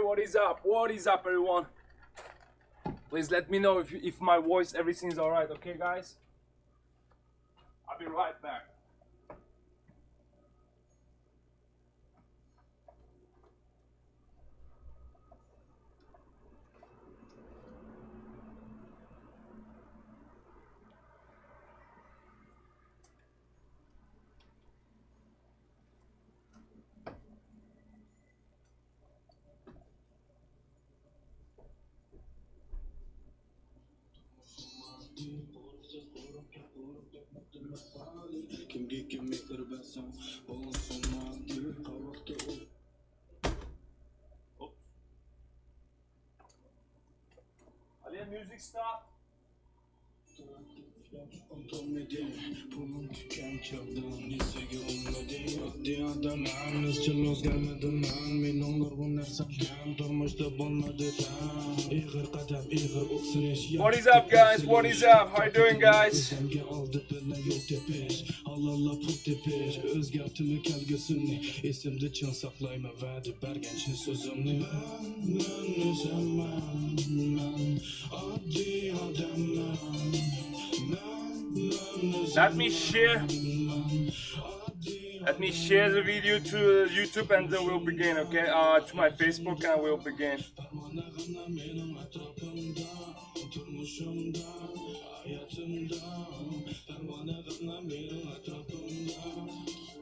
what is up? What is up, everyone? Please let me know if my voice, everything's alright, okay, guys? I'll be right back. Aliye, music stop. What is up, guys? What is up? How you doing, guys? Let me share the video to YouTube and then we'll begin, okay? To my Facebook and we'll begin.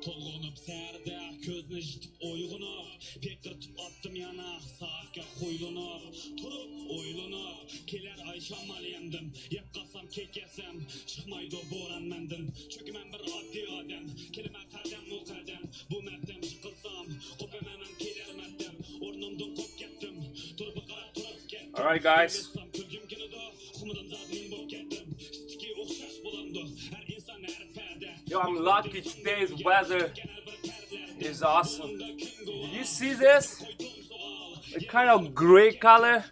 Tollanıp serde közüne jitip oyğunup pektirtip attım yana saatga koylunup turup oylunup keler ayşammal yendim yakkasam kekesem çıkmaydı boran mendin çünkü men bir addi adam kelime kadem muqaddam bu merdem çıkılsam kopememem keler merdem ornumdan kop kettim turup qarab turup kettim. Alright, guys. Yo, I'm lucky today's weather is awesome. Did you see this? A kind of gray color.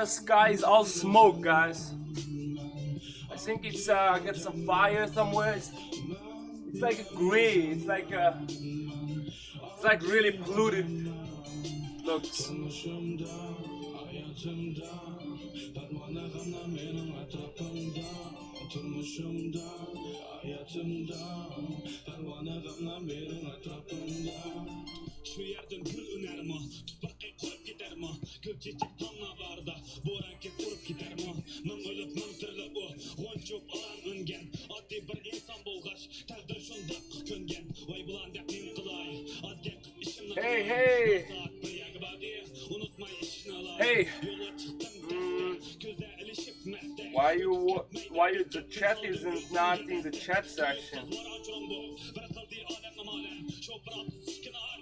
Sky is all smoke, guys. I think it's got some fire somewhere. It's like a gray. It's like really polluted looks. Şu yerden gül üner mi? Toprakka kurup gider mi? Gül çiçek tanlalarda boranki kurup gider mi? Mın ölüp mın tirilip o Gonçup alan öngen Addi bir insan bolgaç Taqdir şundaq köngen Vay bulan dep men qılay Az gel işimni Hey. Saat bir yağı badi Unutmay işini alay Hey. Yola çıktım Göze ilişip meste Why the chat isn't not in the chat section?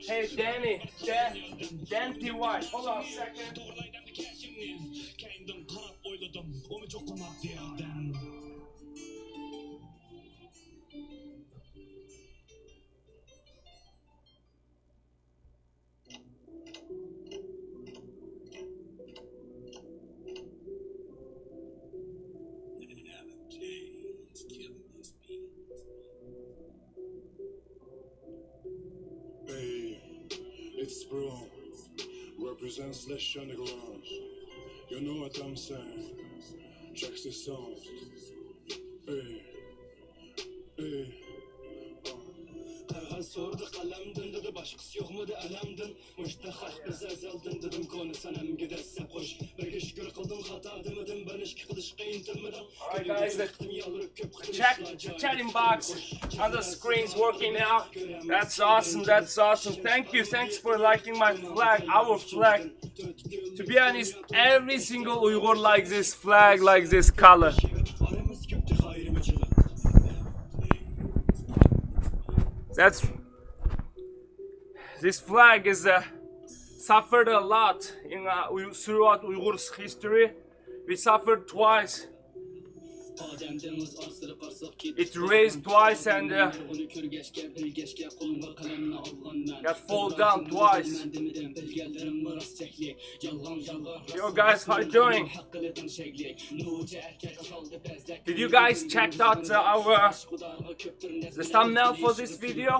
Hey, Danny, Dan TY, hold on a second. It's bro, represents Slash on the garage. You know what I'm saying? Check this sound. Hey. Qarg'an so'rdi qalamdin dedi boshqasi yo'qmidi alamdin mushtahaq biz azaldan dedim koni sanamga dassa qo'sh birga shukur qildim xato demadim bir ishki qilishga intilmadim. Alright, guys, the chat inbox on the screen's working now. That's awesome. Thanks for liking my flag, our flag. To be honest, every single Uyghur likes this flag, likes this color. This flag is suffered a lot in throughout Uyghurs history. We suffered twice. It raised twice and got fall down twice. Yo guys, how you doing? Did you guys check out the thumbnail for this video?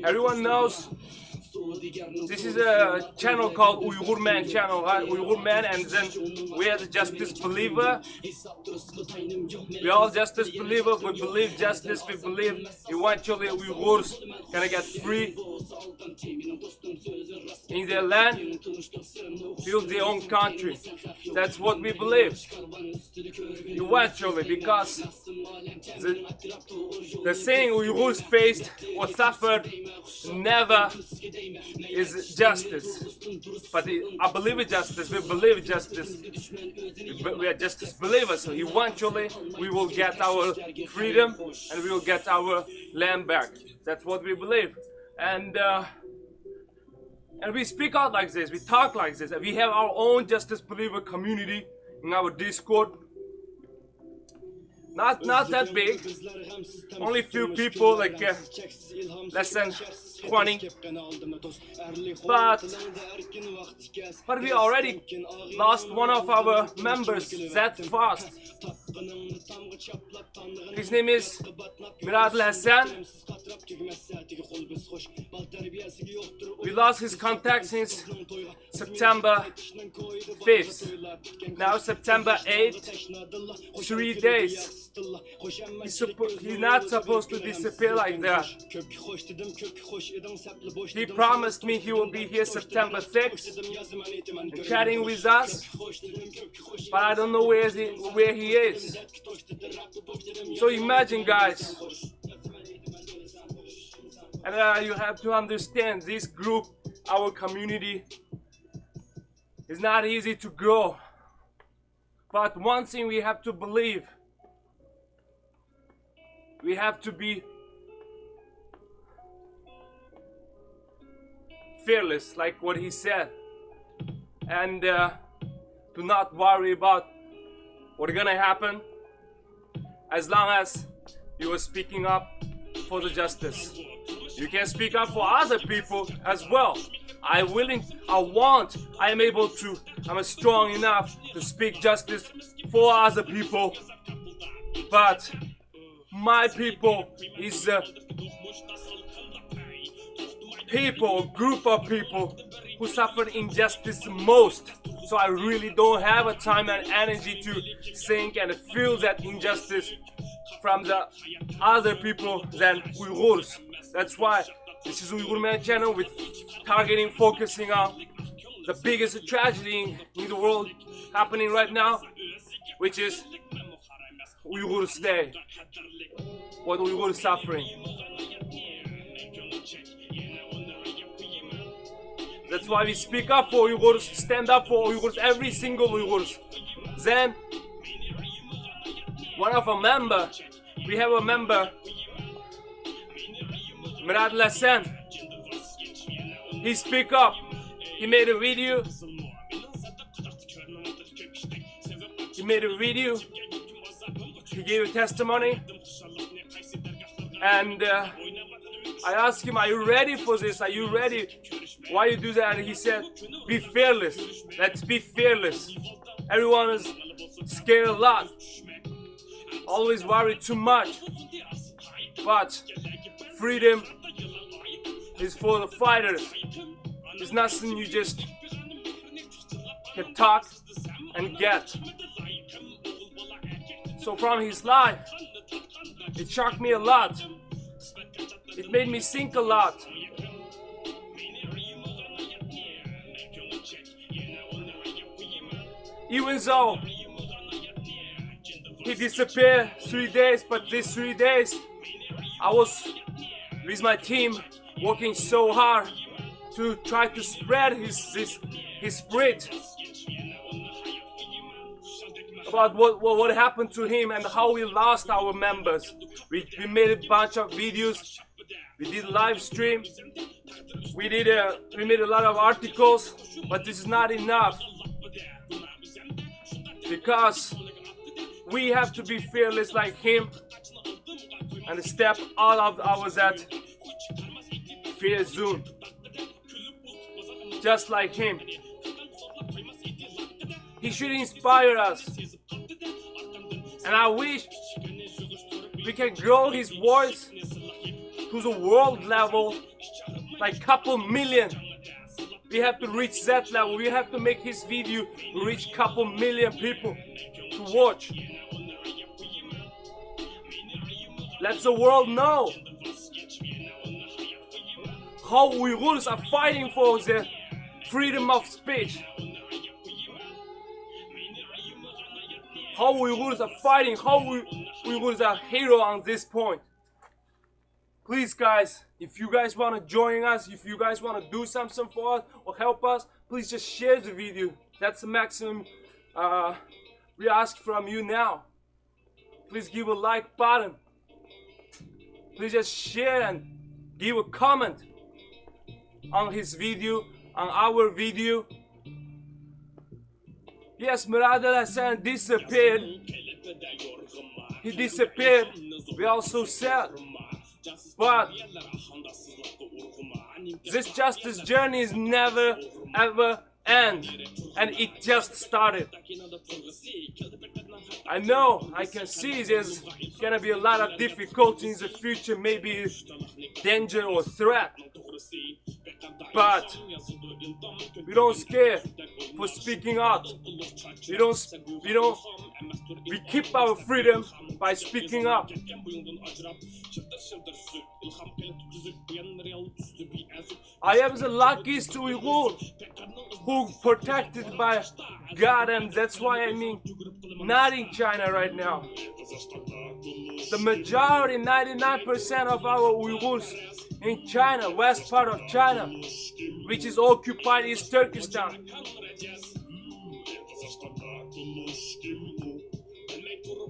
Everyone knows this is a channel called UyghurMan channel, right? UyghurMan, and then we are the justice believer. We all justice believer. We believe justice. We believe eventually Uyghurs gonna get free in their land, build their own country. That's what we believe. Eventually, because the saying Uyghurs faced or suffered never is justice. But I believe in justice. We believe justice. We are justice believers. So eventually, we will get our freedom and we will get our land back. That's what we believe. And we speak out like this. We talk like this. We have our own justice believer community in our Discord. Not that big, only few people, like less than 20. But we already lost one of our members that fast. His name is Miradil Hasan. We lost his contact since September 5th. Now September 8th, 3 days. He's not supposed to disappear like that. He promised me he will be here September 6th, chatting with us, but I don't know where he is. So imagine, guys, and you have to understand, this group, our community, is not easy to grow. But one thing we have to believe, we have to be fearless, like what he said, and do not worry about what's gonna happen, as long as you are speaking up for the justice. You can speak up for other people as well. I'm strong enough to speak justice for other people, but my people is a group of people who suffer injustice most. So I really don't have a time and energy to think and feel that injustice from the other people than Uyghurs. That's why this is UyghurMan channel with focusing on the biggest tragedy in the world happening right now, which is Uyghurs Day, what Uyghurs suffering. That's why we speak up for Uyghurs, stand up for Uyghurs, every single Uyghurs. Then, we have a member, Miradil Hasan. He speak up. He made a video. He gave a testimony. And I asked him, are you ready for this? Are you ready? Why you do that? And he said, be fearless. Let's be fearless. Everyone is scared a lot. Always worried too much. But freedom is for the fighters. It's not something you just can talk and get. So from his life, it shocked me a lot. It made me think a lot. Even though he disappeared 3 days, but these 3 days I was with my team working so hard to try to spread his spirit about what happened to him and how we lost our members. We made a bunch of videos. We did live stream. We made a lot of articles, but this is not enough, because we have to be fearless like him and step out of that fear zone, just like him. He should inspire us. And I wish we can grow his voice to the world level, like couple million. We have to reach that level. We have to make his video reach couple million people to watch. Let the world know how Uyghurs are fighting for their freedom of speech. How Uyghurs are fighting, how Uyghurs are hero on this point. Please guys, if you guys want to join us, if you guys want to do something for us or help us, please just share the video. That's the maximum we ask from you now. Please give a like button. Please just share and give a comment on his video, on our video. Yes, Miradil Hasan disappeared. He disappeared. We are so sad. But this justice journey is never ever end, and it just started. I know, I can see there's gonna be a lot of difficulty in the future, maybe danger or threat. But we don't scare for speaking out. We keep our freedom by speaking up. I am the luckiest Uyghur who protected by God, and that's why I mean not in China right now. The majority, 99% of our Uyghurs in China, west part of China, which is occupied East Turkestan.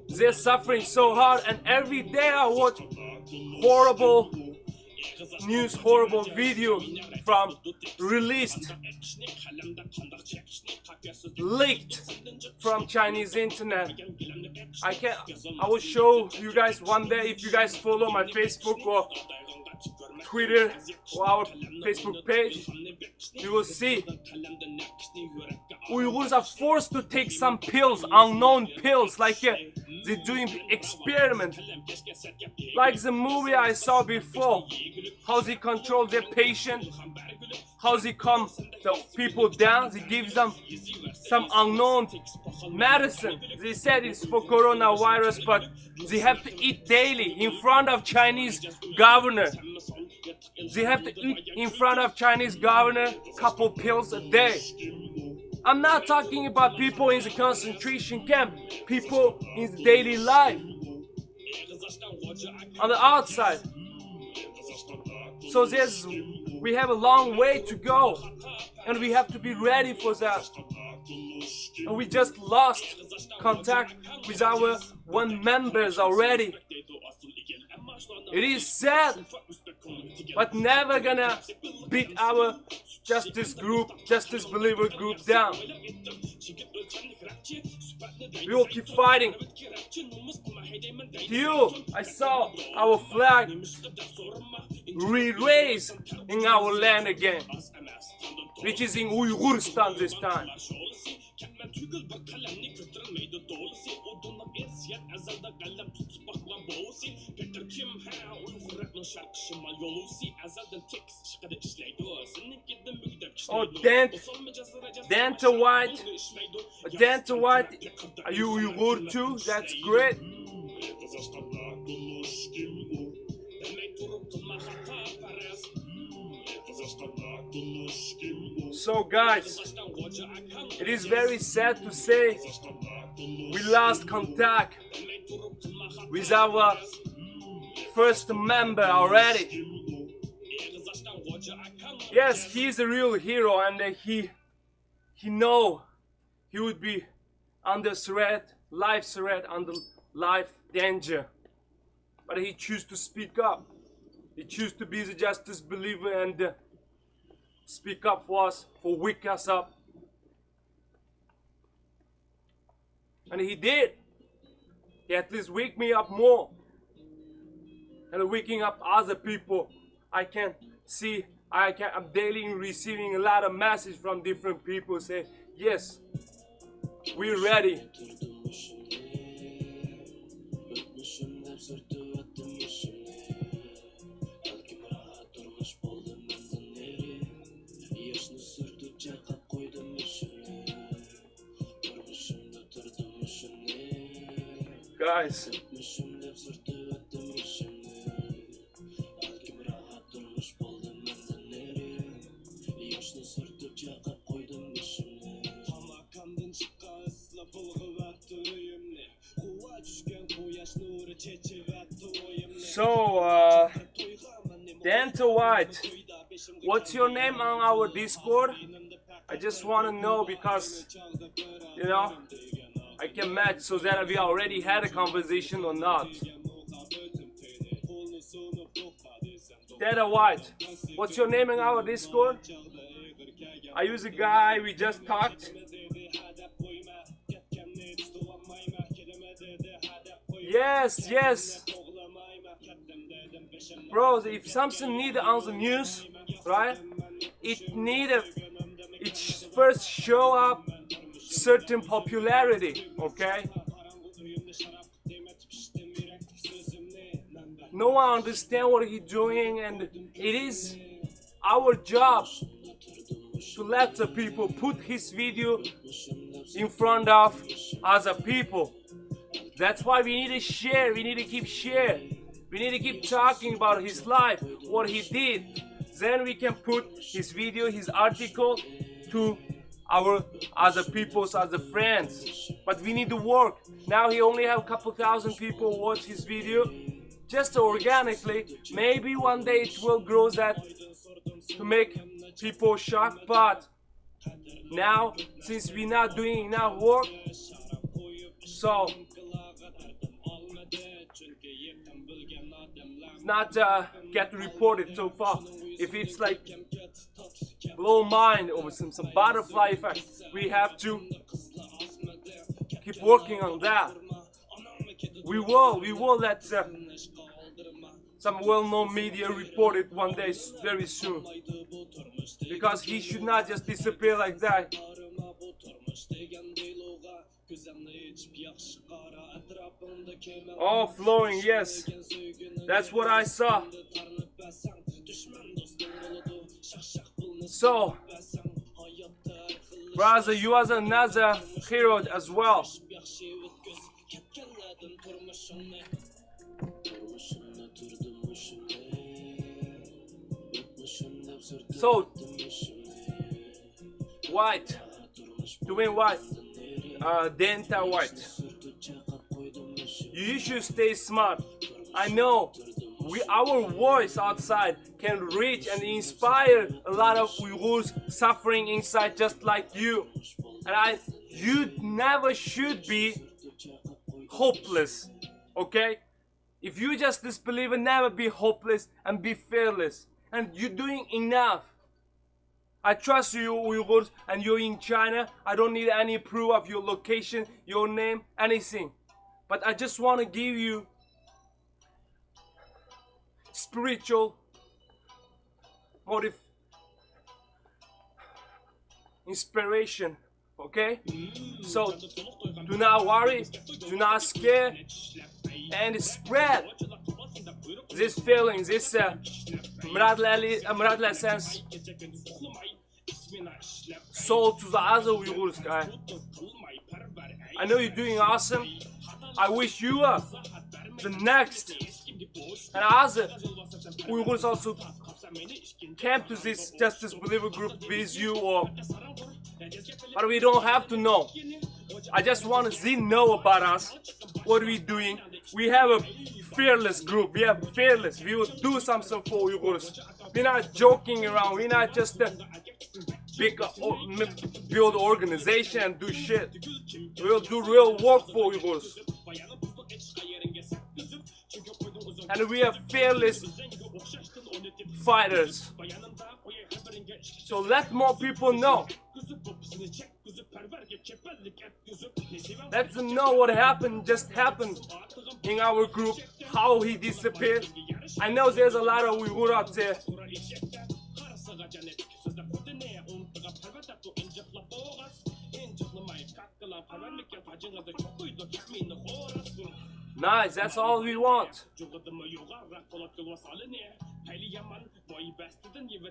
They're suffering so hard, and every day I watch horrible news, horrible video from released, leaked from Chinese internet. I will show you guys one day, if you guys follow my Facebook or Twitter or our Facebook page, you will see Uyghurs are forced to take some pills, unknown pills, like they're doing experiment, like the movie I saw before, how they control their patient, how they calm the people down. They give them some unknown medicine. They said it's for coronavirus, but they have to eat daily in front of Chinese governor. They have to eat in front of Chinese governor couple pills a day. I'm not talking about people in the concentration camp, people in the daily life, on the outside. So we have a long way to go, and we have to be ready for that. And we just lost contact with our one members already. It is sad, but never gonna beat our justice group, justice believer group down. We will keep fighting. Here, I saw our flag re-raised in our land again, which is in Uyghurstan this time. Oh, Danta White, are you Uyghur too? That's great. So guys, it is very sad to say we lost contact with our first member already. Yes, he's a real hero, and he know he would be under threat, life threat, under life danger. But he chose to speak up. He chose to be the justice believer and speak up for us, for wake us up. And he did. He at least wake me up more. And waking up other people. I can see, I'm daily receiving a lot of messages from different people say, yes, we're ready. Guys, so Danta White, what's your name on our Discord? I just want to know because, you know, I can match so that we already had a conversation or not. Data White, what's your name in our Discord? Are you the guy we just talked? Yes, yes. Bro, if something need on the news, right? It first show up certain popularity, okay? No one understand what he's doing, and it is our job to let the people put his video in front of other people. That's why we need to share, we need to keep sharing. We need to keep talking about his life, what he did. Then we can put his video, his article to our other people's other friends. But we need to work. Now he only have a couple thousand people watch his video. Just organically, maybe one day it will grow that to make people shocked. But now, since we're not doing enough work, so it's not get reported so far. If it's like blow mind or some butterfly effect, we have to keep working on that. We will let some well-known media report it one day very soon, because he should not just disappear like that. Oh, flowing, yes, that's what I saw. So, brother, you are another hero as well. So, White, doing what? Danta White. You should stay smart. I know our voice outside can reach and inspire a lot of Uyghurs suffering inside just like you. And you never should be hopeless, okay? If you just disbelieve, never be hopeless and be fearless. And you're doing enough. I trust you, Uyghurs, and you're in China. I don't need any proof of your location, your name, anything. But I just want to give you spiritual inspiration, okay? So do not worry, do not scare, and spread this feeling, this Miradil Hasan's soul to the other Uyghurs, guy. I know you're doing awesome. I wish you are the next, and other Uyghurs also came to this Justice Believer group with you, but we don't have to know. I just want to know about us, what we're doing. We have a fearless group. We are fearless. We will do something for Uyghurs. We're not joking around. We're not just a big build organization and do shit. We'll do real work for Uyghurs. And we are fearless fighters. So let more people know. Let them know what happened, just happened in our group, how he disappeared. I know there's a lot of Uyghur out there. Nice, that's all we want.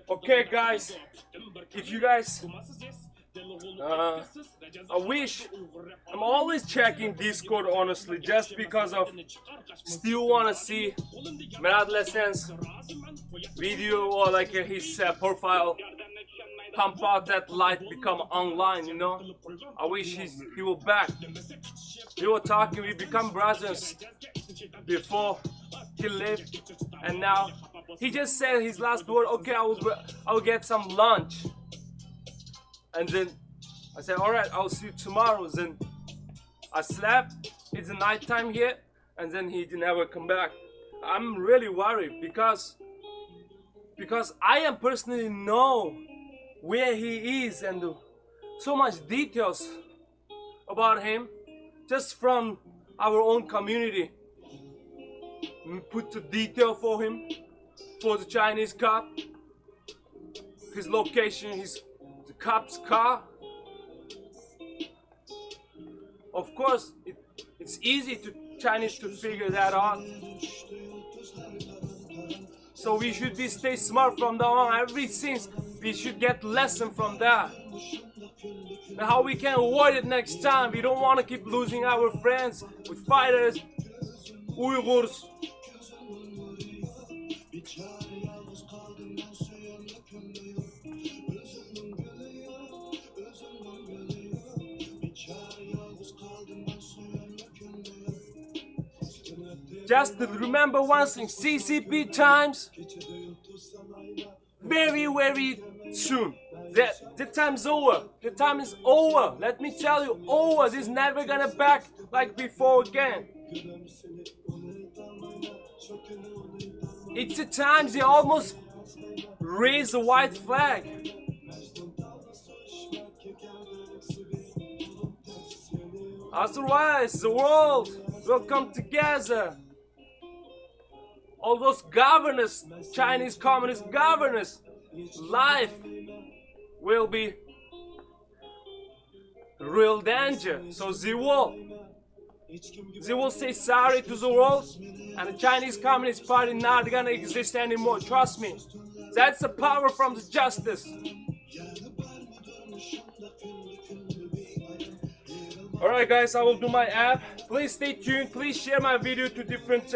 Okay guys, if you guys I'm always checking Discord honestly, just because of still wanna see Miradil Hasan's video or like his profile pump out that light become online, you know. I wish he will back. We were talking, we become brothers before he left, and now he just said his last word, okay, I will get some lunch. And then I said, alright, I'll see you tomorrow. Then I slept, it's nighttime here, and then he never come back. I'm really worried because I am personally know where he is and so much details about him just from our own community. We put the detail for him, for the Chinese cop, his location, the cop's car. Of course, it's easy to Chinese to figure that out. So we should stay smart from now on. Everything we should get lesson from that. And how we can avoid it next time. We don't want to keep losing our friends with fighters, Uyghurs. Just remember one thing, CCP times, very, very soon. The time's over. The time is over. Let me tell you, over. This is never gonna back like before again. It's the times they almost raise the white flag. Otherwise, the world will come together. All those governors, Chinese communist governors, life will be real danger. So they will say sorry to the world, and the Chinese Communist Party not gonna exist anymore. Trust me. That's the power from the justice. Alright guys, I will do my app. Please stay tuned. Please share my video to different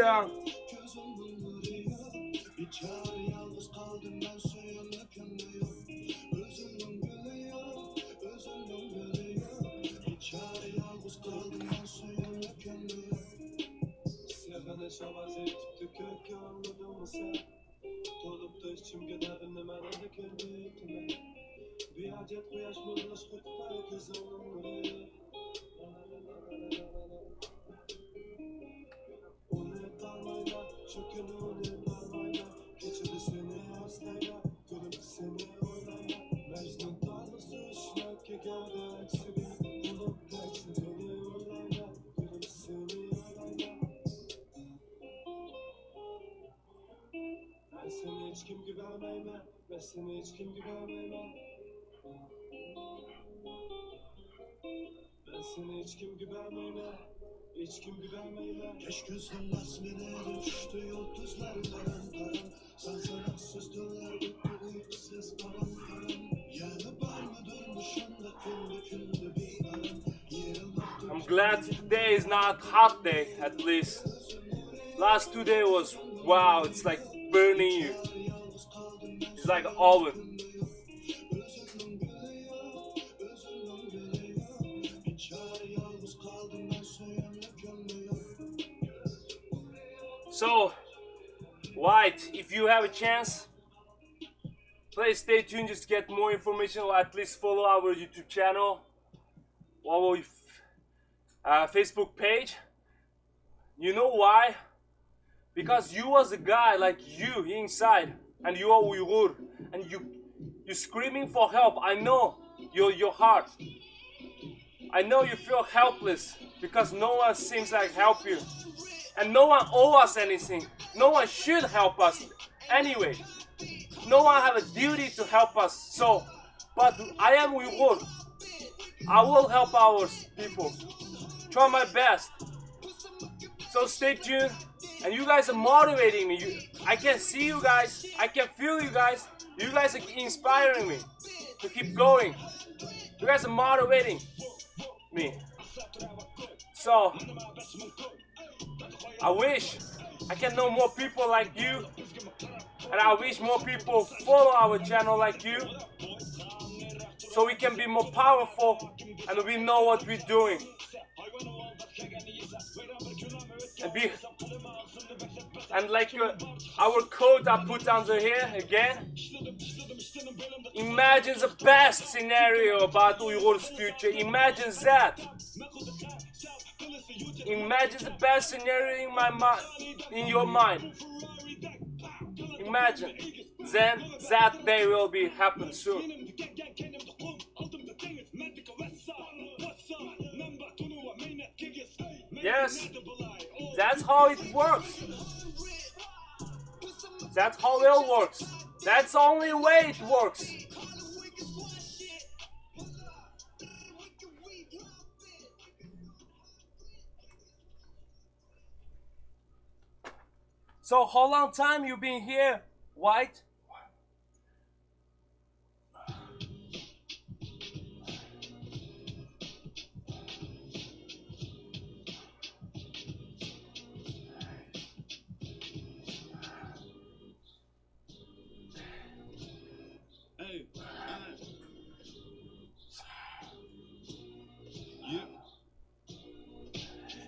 Keşke sallas beni düştü yıldızlar karan karan. Sansalaksız döller gitti uykusuz param param. Yanı var mıdır nişanda küllü bir aram. I'm glad today is not hot day, at least. Last 2 days was, wow, it's like burning you. It's like an oven. So, White, if you have a chance, please stay tuned, just get more information, or at least follow our YouTube channel, or our Facebook page. You know why? Because you was a guy like you inside, and you are Uyghur, and you're screaming for help. I know your heart. I know you feel helpless because no one seems like help you. And no one owes us anything. No one should help us anyway. No one have a duty to help us. So, but I am Uyghur. I will help our people. Try my best. So stay tuned, and you guys are motivating me. I can see you guys, I can feel you guys. You guys are inspiring me to keep going. You guys are motivating me. So I wish I can know more people like you, and I wish more people follow our channel like you, so we can be more powerful and we know what we're doing. And like our quote I put under here again, imagine the best scenario about Uyghurs' future. Imagine that. Imagine the best scenario in my mind, in your mind. Imagine. Then that day will be happen soon. Yes, that's how it works. That's how it works. That's the only way it works. So how long time you been here, White?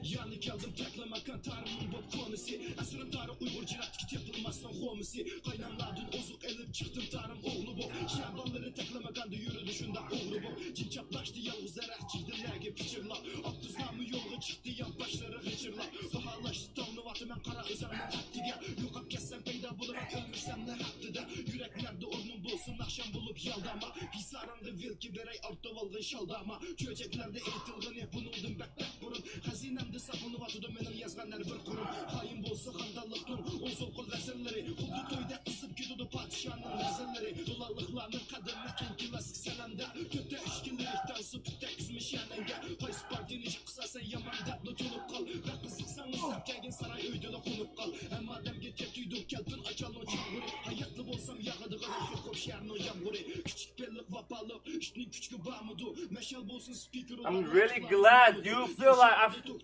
Yani geldim teklemakan tarımın bop konusu Asırım tarım Uyghur ciratki yapılmazsan homisi Kaynamladın ozuk elip çıktım tarım oğlu bop Şabanları teklemakandı yürüdü şunda uğru bop Cin çaplaştı yalnız erak çıktı lege piçirla Abdüzlamı yolga çıktı yan başları hıçırla Bahalaştı tamlı vatı ben kara özerme taktiga Yokap kessem peyda bulurak ölmürsem ne hakkıda Yüreklerde ornum bulsun akşam bulup yaldama Pisaranda vilki berey altta valgın şaldama Çöceklerde eğitilgin hep bunuldım bek burun Hazinemde saklanıp atıdım benim yazganlar bir kurum Hain bolsa handallıktın on sol kol vesilleri Kuldu toyda ısıp gidiyordu padişahının vezirleri Dolallıklarının kadını kenkilasik senemde Köte işkillerikten sıpıkta kızmış yanenge Pays partinici kısa sen yaman daplı tunup kal Ve kızıksanız sapkagin saray öydüle konup kal Hem adem getir tüydüm kelpin açalın çağırı Hayatlı bolsam yağıdı kadar hip hop şehrinin yağmurı Küçük bellik vapalık işinin küçükü bağmıdı Meşal bolsun speaker I'm really glad you feel like I've...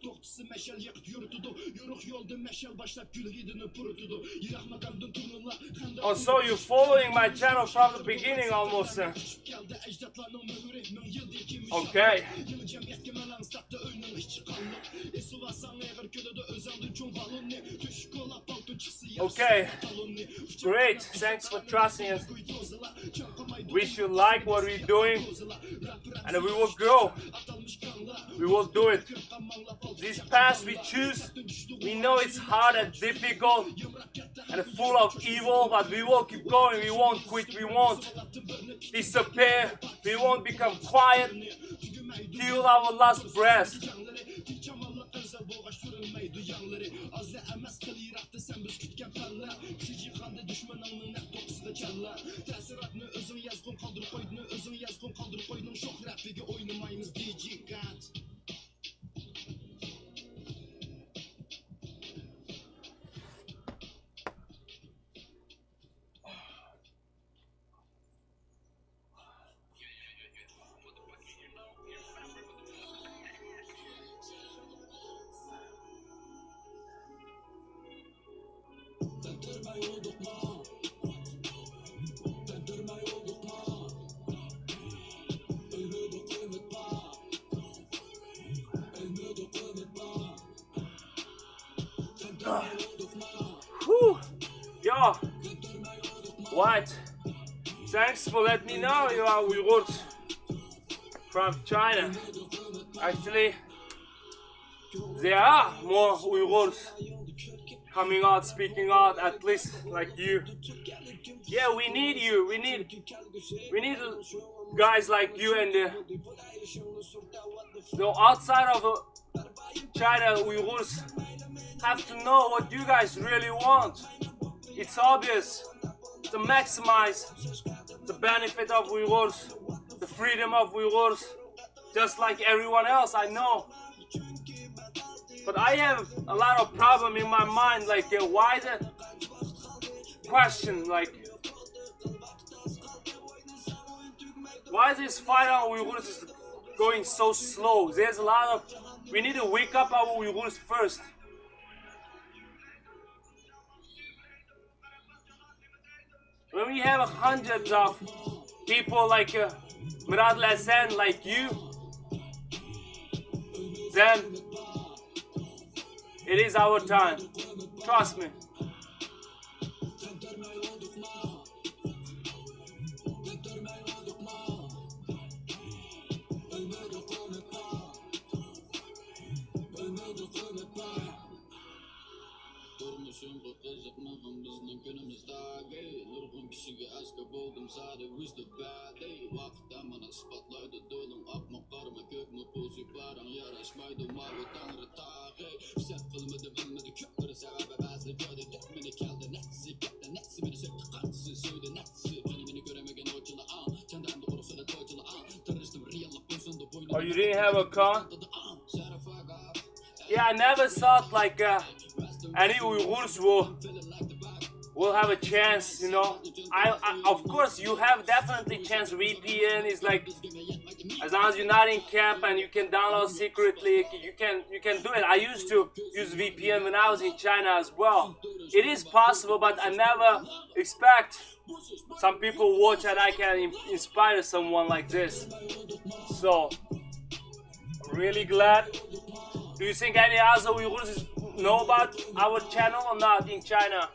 Oh, so you're following my channel from the beginning almost. Okay. Okay. Great. Thanks for trusting us. We should like what we're doing, and we will grow. We will do it. This path we choose, we know it's hard and difficult and full of evil, but we will keep going. We won't quit. We won't disappear. We won't become quiet till our last breath. Whew. Yo, what? Thanks for letting me know you are Uyghurs from China. Actually, there are more Uyghurs coming out, speaking out, at least like you. Yeah, we need you. We need guys like you, and the outside of China Uyghurs have to know what you guys really want. It's obvious to maximize the benefit of Uyghurs, the freedom of Uyghurs, just like everyone else I know. But I have a lot of problem in my mind, like why the question, like why this fight on Uyghurs is going so slow? There's a lot of, we need to wake up our Uyghurs first. When we have hundreds of people like Miradil Hasan, like you, then it is our time. Trust me. Oh, you didn't have a car? Yeah, I never thought like any Uyghurs will have a chance, you know. Of course you have definitely chance. VPN is like, as long as you're not in camp and you can download secretly, you can do it. I used to use VPN when I was in China as well. It is possible, but I never expect some people watch and I can inspire someone like this. So I'm really glad. Do you think any other Uyghurs know about our channel or not in China?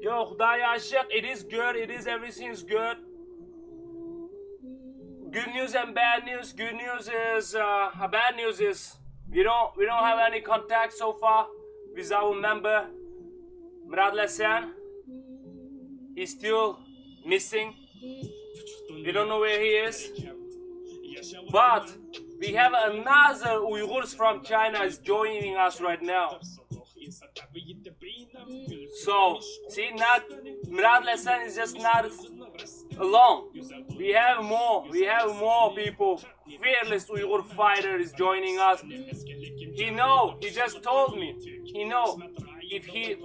Yo, Khudaya Ashik, it is good, everything's good. Good news and bad news. Good news is, bad news is, we don't have any contact so far with our member, Miradil Hasan. He's still missing. We don't know where he is. But we have another Uyghurs from China is joining us right now. So, see, not Miradil Hasan is just not alone. We have more people. Fearless Uyghur fighter is joining us. He just told me. He know if he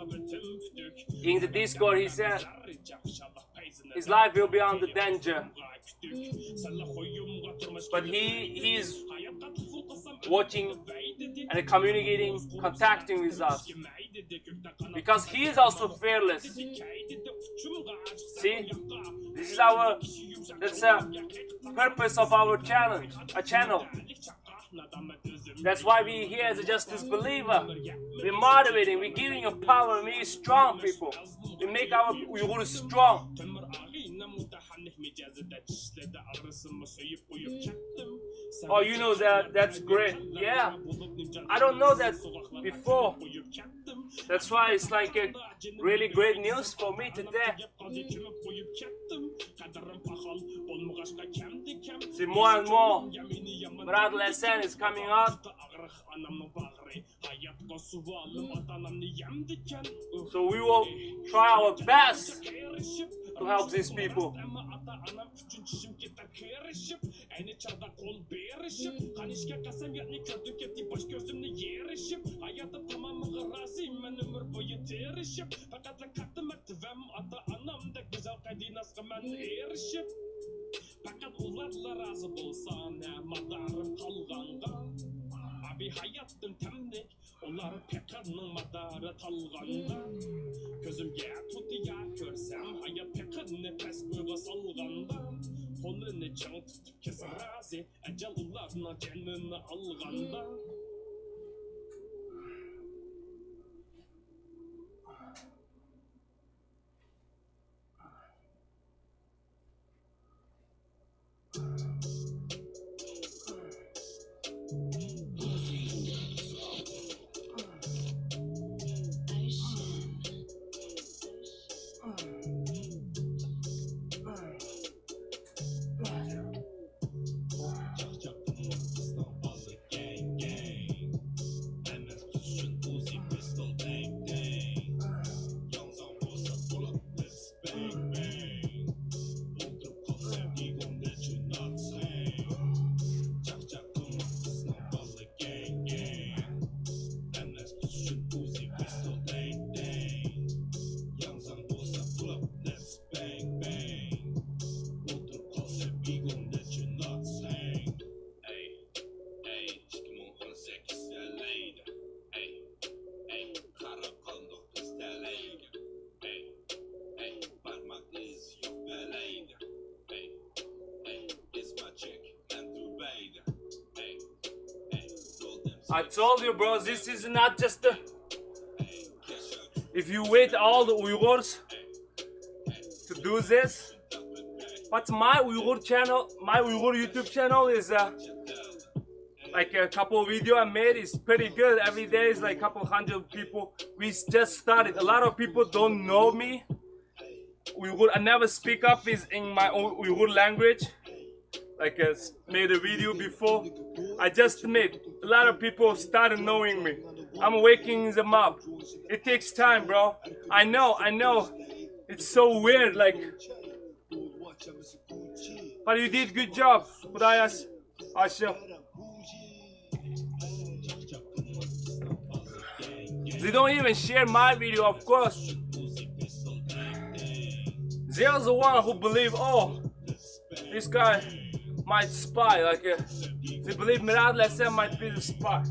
in the Discord he said his life will be under danger. But he is watching and communicating, contacting with us. Because he is also fearless. See? This is that's the purpose of our challenge, a channel. That's why we're here as a justice believer. We're motivating, we're giving you power, we're strong people. We make our Uyghurs strong. Oh, you know that? That's great. Yeah. I don't know that before. That's why it's like a really great news for me today. See, more and more Miradil Hasan is coming up. So we will try our best to help these people. Abi hayattın temlik, onlar pekarının madarı talganda. Gözümge tutuya görsem, hayat pekar nefes bığı salganda. Kolunu can tutup kesin razı, ecel ularına canını alganda. düşün Uzi pistol dang dang. Yansan olsa pull up let's bang bang. Oturup kalsa we gon' let you not sing. Ey ey 2018 LA'de. Ey ey kara kaldık biz LA'de. Ey ey parmak iz yok beleyde. Ey ey it's my chick and Dubai'de. Ey ey told them I told you, bro, this is not just the... If you wait all the Uyghurs to do this, but my Uyghur channel, my Uyghur YouTube channel is like a couple video I made is pretty good. Every day is like a couple hundred people. We just started. A lot of people don't know me. Uyghur, I never speak up is in my own Uyghur language. Like I made a video before. I just made. A lot of people started knowing me. I'm waking them up. It takes time, bro. I know. It's so weird, like. But you did good job. Kudayas, Asha. They don't even share my video, of course. There's the one who believe, oh, this guy might spy, like they believe Miradil Hasan might be the spy.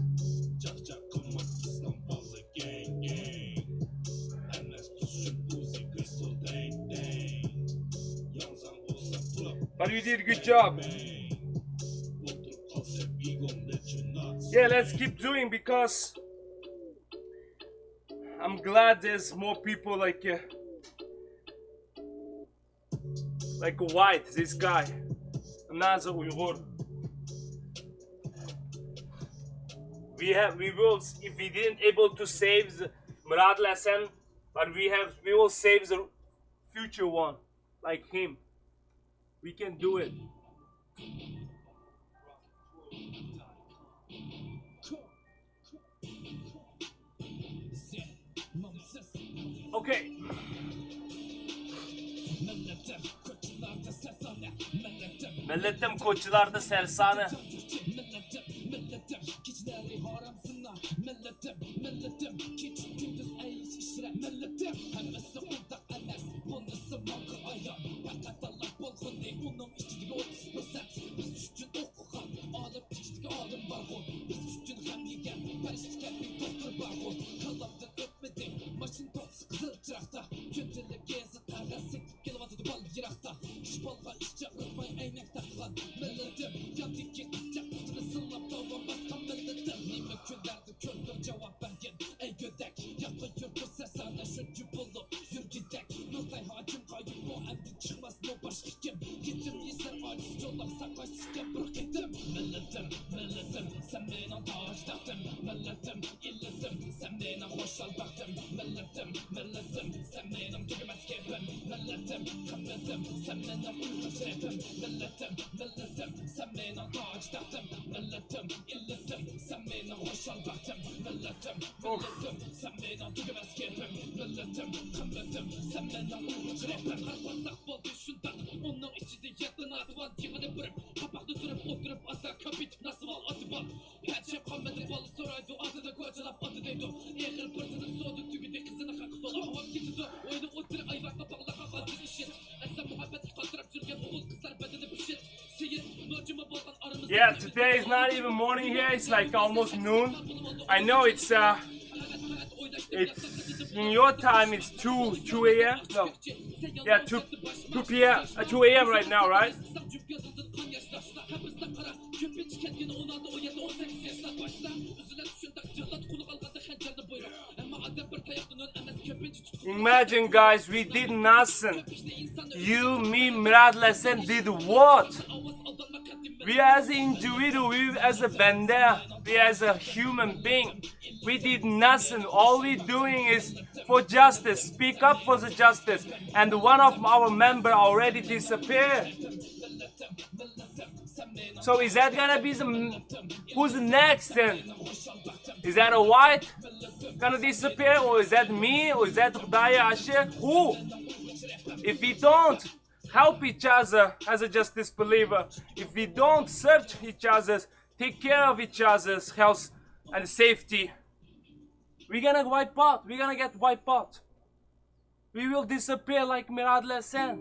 But you did a good job. Yeah, let's keep doing because I'm glad there's more people like White, this guy, another Uyghur. We will, if we didn't able to save the Miradil Hasan, but we will save the future one, like him. We can do it. Okay. Milletim koçularda sersane. Yeah, today is not even morning here, it's like almost noon. I know it's in your time it's 2 a.m. No. Yeah, 2 p.m. 2 a.m. right now, right? Imagine, guys, we did nothing. You, me, Miradil Hasan did what? We as an individual, we as a banda, we as a human being, we did nothing. All we doing is for justice, speak up for the justice. And one of our member already disappeared. So is that gonna be who's next then? Is that a white gonna disappear, or is that me, or is that Khudaya Ashe? Who? If we don't help each other as a justice believer, if we don't search each other's, take care of each other's health and safety, We're gonna wipe out. We're gonna get wiped out. We will disappear like Miradil Hasan.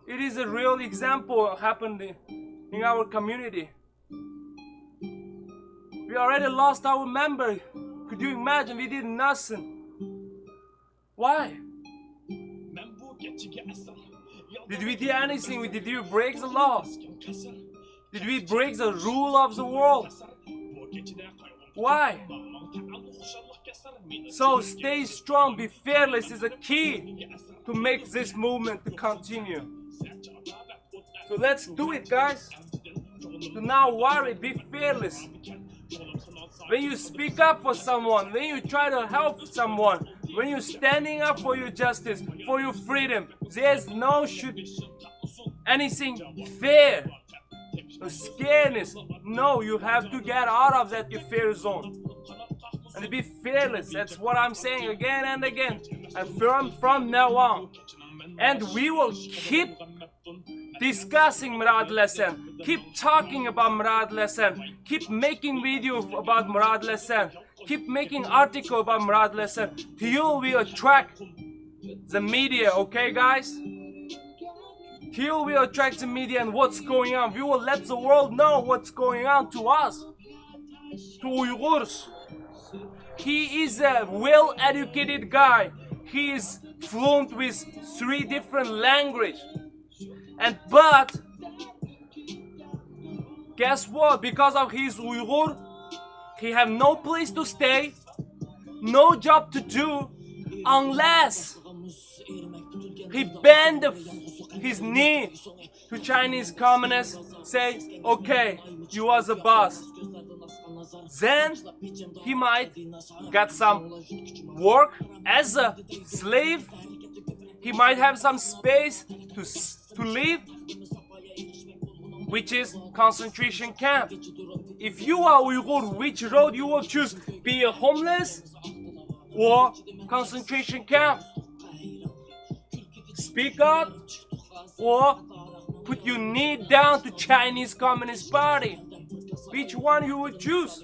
It is a real example happened in our community. We already lost our member. Could you imagine? We did nothing. Why? Did we do anything? Did we break the law? Did we break the rule of the world? Why? So stay strong, be fearless is a key to make this movement to continue. So let's do it, guys. Do not worry, be fearless. When you speak up for someone, when you try to help someone, when you're standing up for your justice, for your freedom, there's no anything fear or scaredness. No, you have to get out of that your fear zone and be fearless. That's what I'm saying again and again. And from now on, and we will keep discussing Miradil Hasan, keep talking about Miradil Hasan, keep making videos about Miradil Hasan, keep making articles about Miradil Hasan till we attract the media, okay guys? Till we attract the media and what's going on. We will let the world know what's going on to us, to Uyghurs. He is a well-educated guy. He is fluent with 3 different languages. But guess what? Because of his Uyghur, he have no place to stay, no job to do, unless he bend his knee to Chinese communists, say, okay, you are the boss. Then he might get some work as a slave. He might have some space to live, which is concentration camp. If you are Uyghur, which road you will choose? Be a homeless or concentration camp? Speak up or put your knee down to Chinese Communist Party? Which one you would choose?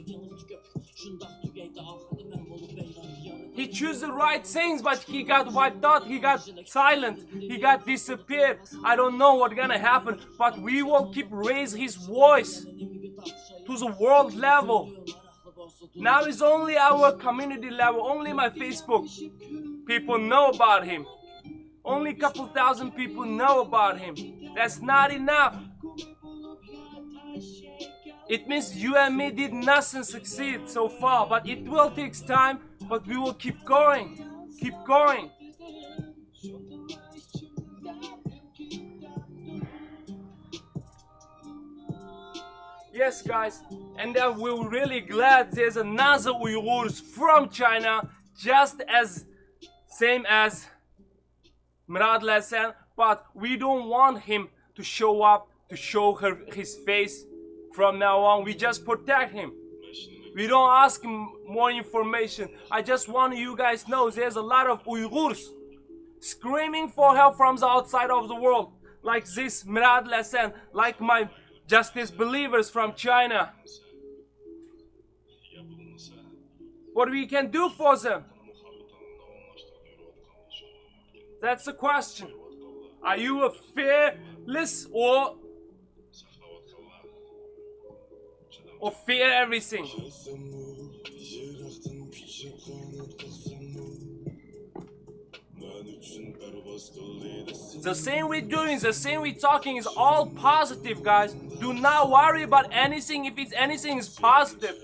He chose the right things, but he got wiped out, he got silent, he got disappeared. I don't know what's gonna happen, but we will keep raising his voice to the world level. Now it's only our community level, only my Facebook people know about him. Only a couple thousand people know about him. That's not enough. It means you and me did nothing succeed so far, but it will take time, but we will keep going. Keep going. Yes, guys, and then we're really glad there's another Uyghurs from China, just as same as Miradil Hasan, but we don't want him to show up, to show his face. From now on, we just protect him. We don't ask him more information. I just want you guys to know there's a lot of Uyghurs screaming for help from the outside of the world, like this Miradil Hasan, like my justice believers from China. What we can do for them? That's the question. Are you a fearless or fear everything? The same we're doing, the same we're talking is all positive, guys. Do not worry about anything if anything is positive.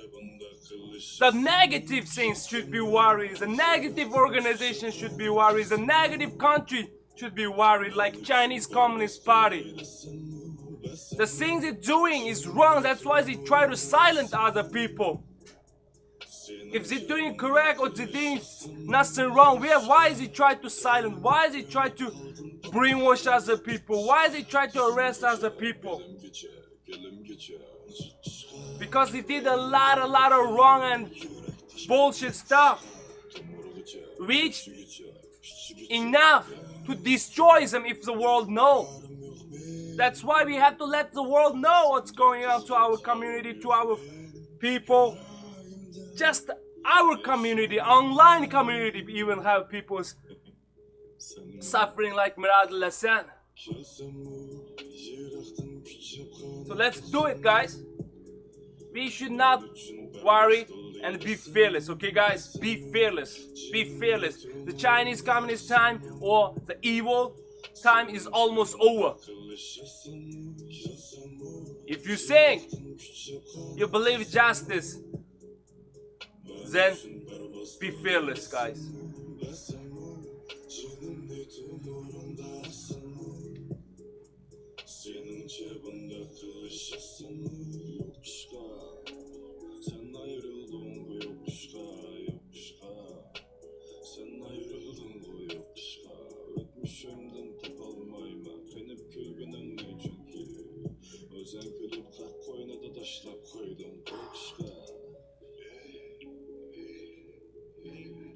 The negative things should be worried. The negative organization should be worried. The negative country should be worried, like Chinese Communist Party. The things they're doing is wrong. That's why they try to silence other people. If they're doing correct or they're doing nothing wrong, why is he trying to silence? Why is he trying to brainwash other people? Why is he trying to arrest other people? Because they did a lot of wrong and bullshit stuff, which enough to destroy them if the world knows. That's why we have to let the world know what's going on to our community, to our people. Just our community, online community, even have people suffering like Miradil Hasan. So let's do it, guys. We should not worry and be fearless, okay guys? Be fearless, be fearless. The Chinese communist time or the evil time is almost over. If you think you believe justice, then be fearless, guys.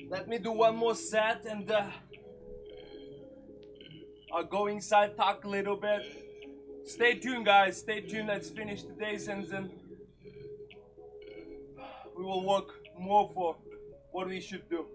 Let me do one more set and I'll go inside, talk a little bit. Stay tuned, guys. Stay tuned. Let's finish today's and then we will work more for what we should do.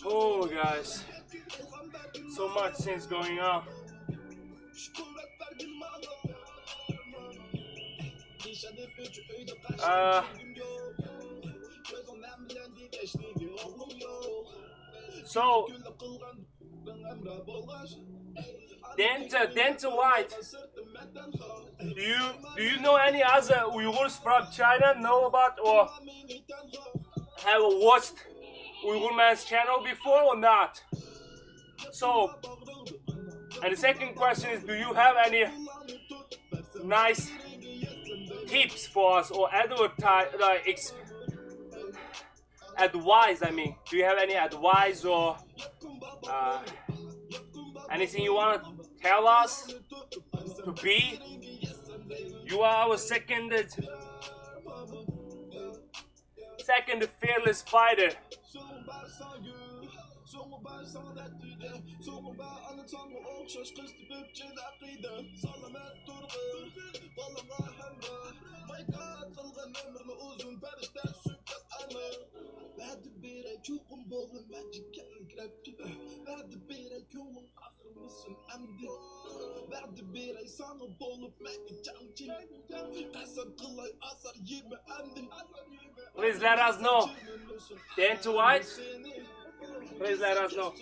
Oh guys, so much things going on. So Dente White, do you know any other Uyghurs from China know about or have watched UyghurMan's channel before or not? So, and the second question is, do you have any nice tips for us or advice? I mean, do you have any advice or anything you want to tell us to be? You are our second fearless fighter. Please let us know. Dente White, please let us know.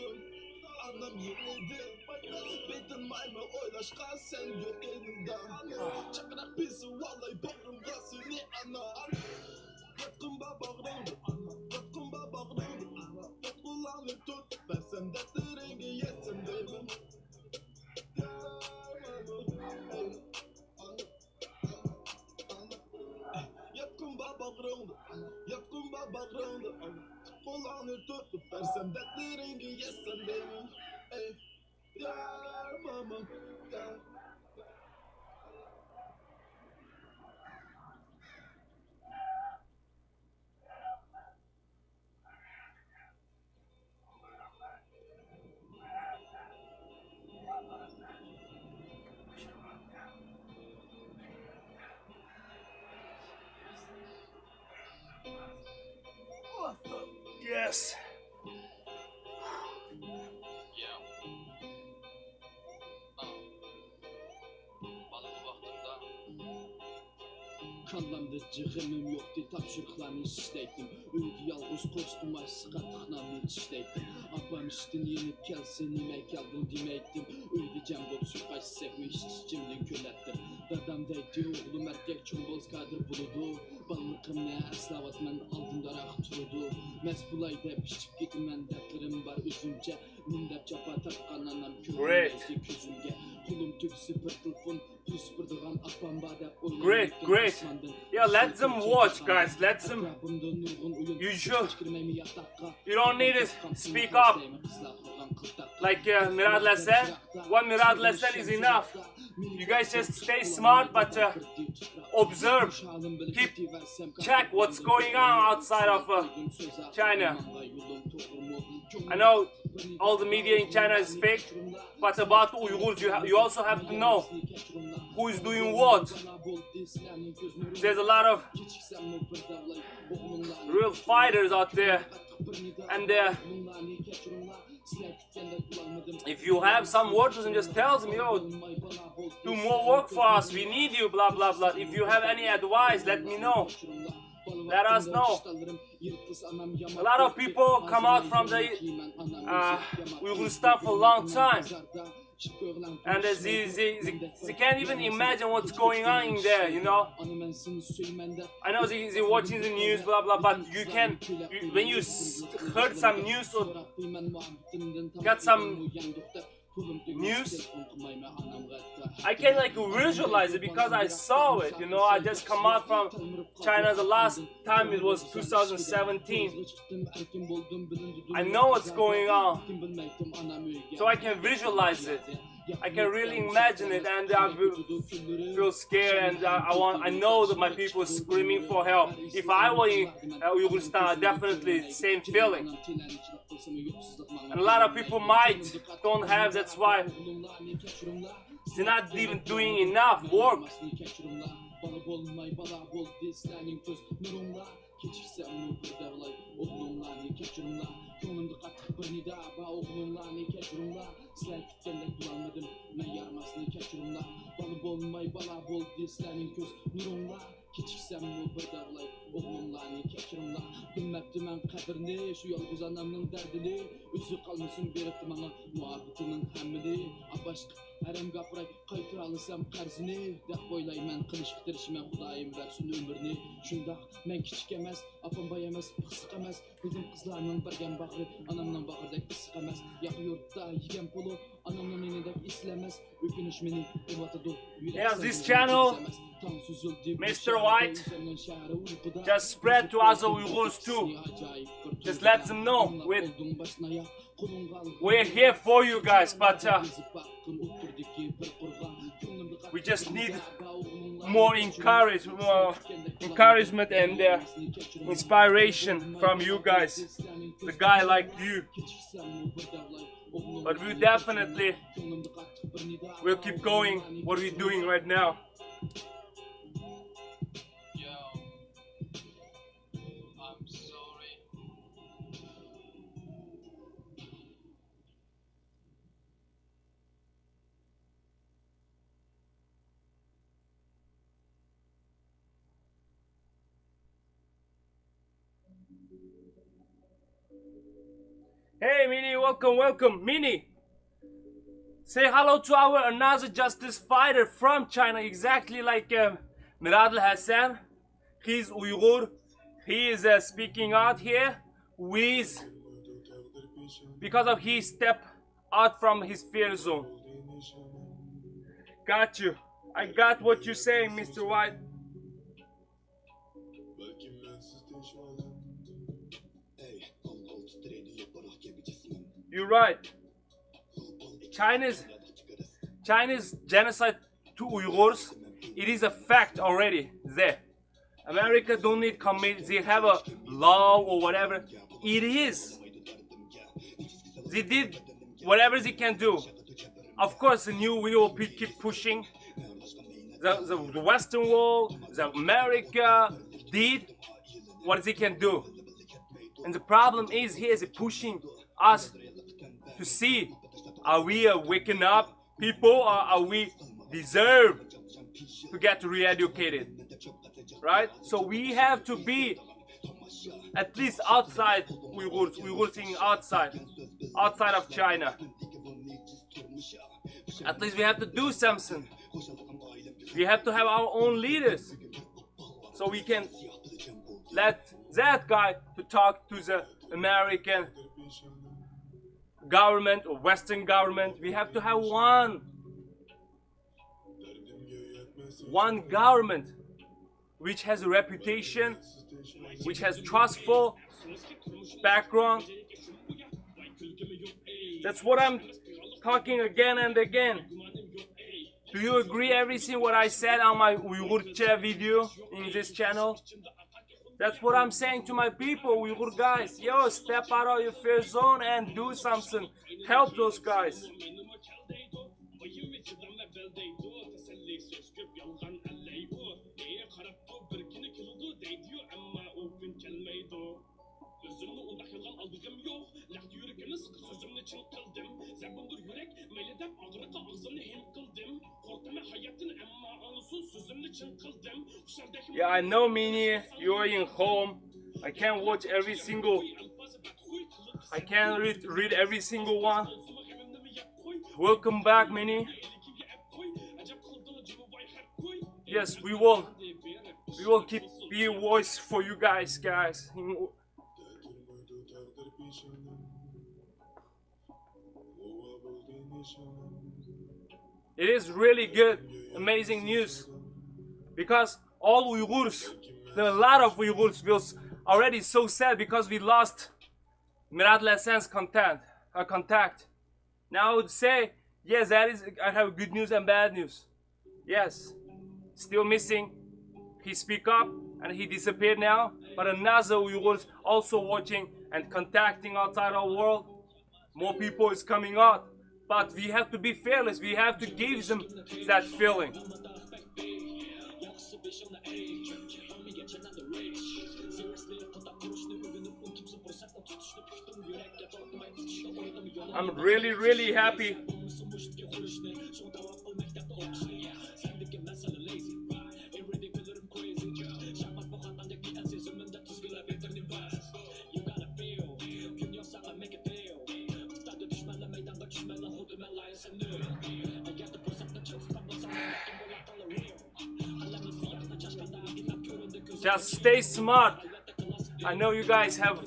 Yes. Kallamda cıhımım yoktu tapşırıklarını işleydim Öldü yalğız kostum aysı qatıqlarını işleydim Apam iştin yenip kelsin nime geldin demeydim Öldü cem bol sürqaş sevmi işçimden kölettim Dadam deydi oğlum erkek çomboz kadir buludu Ballıqım ne əslavat mən aldımda rax turudu Məs bulayda pişip gitmən dəqirim var üzümcə Mündəb çapa tapqan anam köründəydi küzümgə Kulum tüksü pırtılfun Great, great. Yeah, let them watch, guys. Let them. You don't need to speak up. Like Miradil Hasan. One Miradil Hasan is enough. You guys just stay smart, but observe. Check what's going on outside of China. I know all the media in China is fake, but about Uyghurs, you also have to know who is doing what. There's a lot of real fighters out there, and if you have some workers and just tells them, yo, do more work for us, we need you, blah blah blah. If you have any advice, let me know. Let us know. A lot of people come out from the Uyghur for a long time, and they can't even imagine what's going on in there, you know. I know they're watching the news, blah blah, but you can, when you heard some news or got some news, I can like visualize it because I saw it, you know. I just come out from China. The last time it was 2017. I know what's going on, so I can visualize it. I can really imagine it, and I feel scared, and I know that my people are screaming for help. If I were in Uyghur, definitely same feeling. And a lot of people don't have, that's why they're not even doing enough work. Keçirsem bu bir davlay oğlumlarını keçirimla Bilmepti mən qədrini, şu yalğız anamın dərdini Üzü qalmasın beribdi mənə muhabbetimin həmmini Abaşq, ərəm qapıray, qaytır alısam qərzini Dəq boylay mən qılış bitirişimə Xudayım versin ömürünü Şundaq, mən kiçik əməz, apam bay əməz, pıxsıq əməz Bizim qızlarının birgən bağrı, anamdan bağırdək pısıq əməz Yağı yurtda yigən pulu, anamdan enidək isləməz Ökünüş məni evatıdı, yeah, this channel, Mr. White, just spread to other Uyghurs too. Just let them know we're here for you guys, but we just need more encouragement and inspiration from you guys, the guy like you. But we definitely will keep going what we're doing right now. Hey Mini, welcome, welcome. Mini, say hello to our another justice fighter from China, exactly like Miradil Hasan. He's Uyghur. He is speaking out here because of he step out from his fear zone. Got you. I got what you're saying, Mr. White. You're right. China's genocide to Uyghurs, it is a fact already there. America don't need commit, they have a law or whatever. It is. They did whatever they can do. Of course, the new we will keep pushing. The Western world, the America did what they can do. And the problem is here is pushing us to see, are we waking up people, or are we deserve to get re-educated? right? So we have to be at least outside Uyghurs singing outside of China. At least we have to do something. We have to have our own leaders, so we can let that guy to talk to the American government or Western government. We have to have one government which has a reputation, which has trustful background. That's what I'm talking again and again. Do you agree everything what I said on my Uyghurcha video in this channel? That's what I'm saying to my people, Uyghur guys. Yo, step out of your fear zone and do something. Help those guys. Yeah, I know, Mini, you're in home. I can't watch every single. I can't read every single one. Welcome back, Mini. Yes, we will keep be a voice for you guys. It is really good, amazing news, because all Uyghurs, there are a lot of Uyghurs feels already so sad because we lost Miradil Hasan's contact. Now I would say, yes, I have good news and bad news. Yes, still missing. He speak up and he disappeared now, but another Uyghurs also watching and contacting outside our world. More people is coming out. But we have to be fearless. We have to give them that feeling. I'm really, really happy. Just stay smart. I know you guys have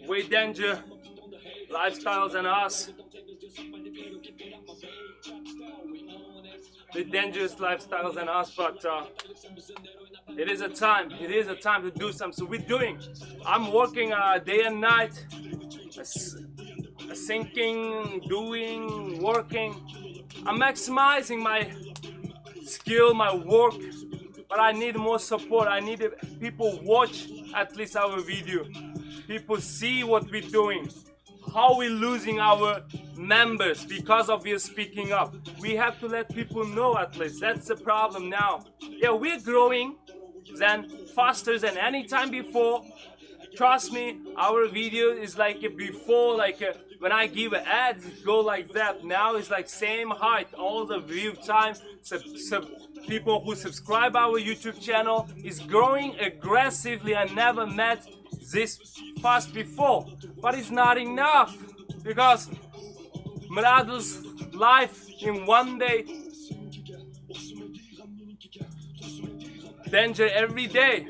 way danger lifestyles than us. Way dangerous lifestyles than us, but it is a time to do something. So we're doing. I'm working day and night, thinking, doing, working. I'm maximizing my skill, my work. But I need more support. I need people watch at least our video. People see what we're doing. How we're losing our members because of you speaking up. We have to let people know at least. That's the problem now. Yeah, we're growing faster than any time before. Trust me, our video is like before, when I give an ad, it go like that. Now it's like same height. All the view time, people who subscribe our YouTube channel is growing aggressively. I never met this fast before, but it's not enough because Miradil's life in one day, danger every day.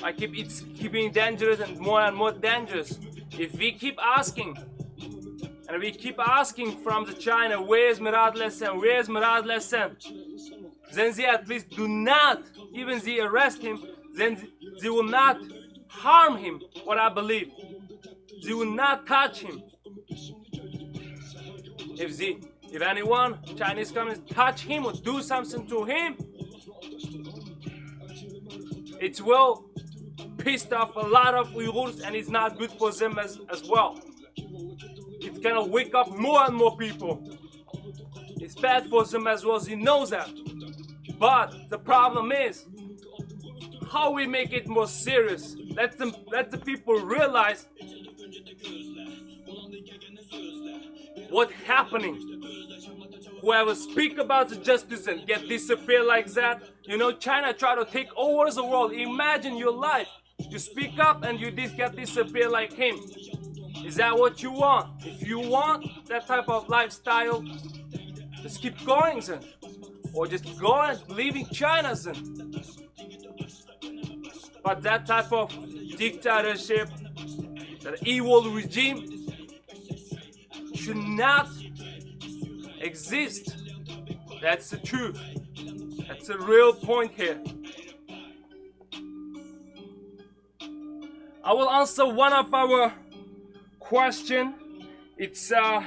It's keeping dangerous and more dangerous. If we keep asking, and we keep asking from the China, where's Miradil Hasan, where's Miradil Hasan, then they at least do not, even they arrest him, then they will not harm him, what I believe. They will not touch him. If anyone, Chinese communists, touch him or do something to him, it will piss off a lot of Uyghurs, and it's not good for them as well. It's gonna wake up more and more people. It's bad for them as well, he knows that. But the problem is how we make it more serious. Let the people realize what's happening. whoever speak about the justice and get disappear like that. You know, China try to take over the world. Imagine your life. You speak up and you get disappear like him. Is that what you want? If you want that type of lifestyle, just keep going, son. Or just go and live in China, son. But that type of dictatorship, that evil regime, should not exist. That's the truth. That's the real point here. I will answer one of our question. It's I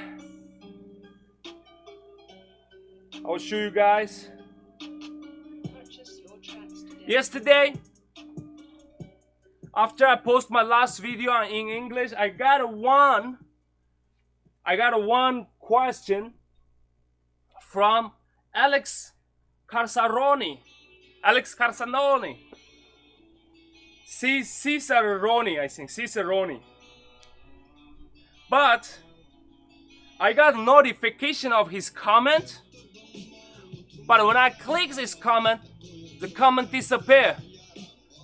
will show you guys. Yesterday, after I post my last video in English, I got a one question from Alex Carsaroni. Ciceroni, I think. Ciceroni. But I got notification of his comment. But when I click this comment, the comment disappear.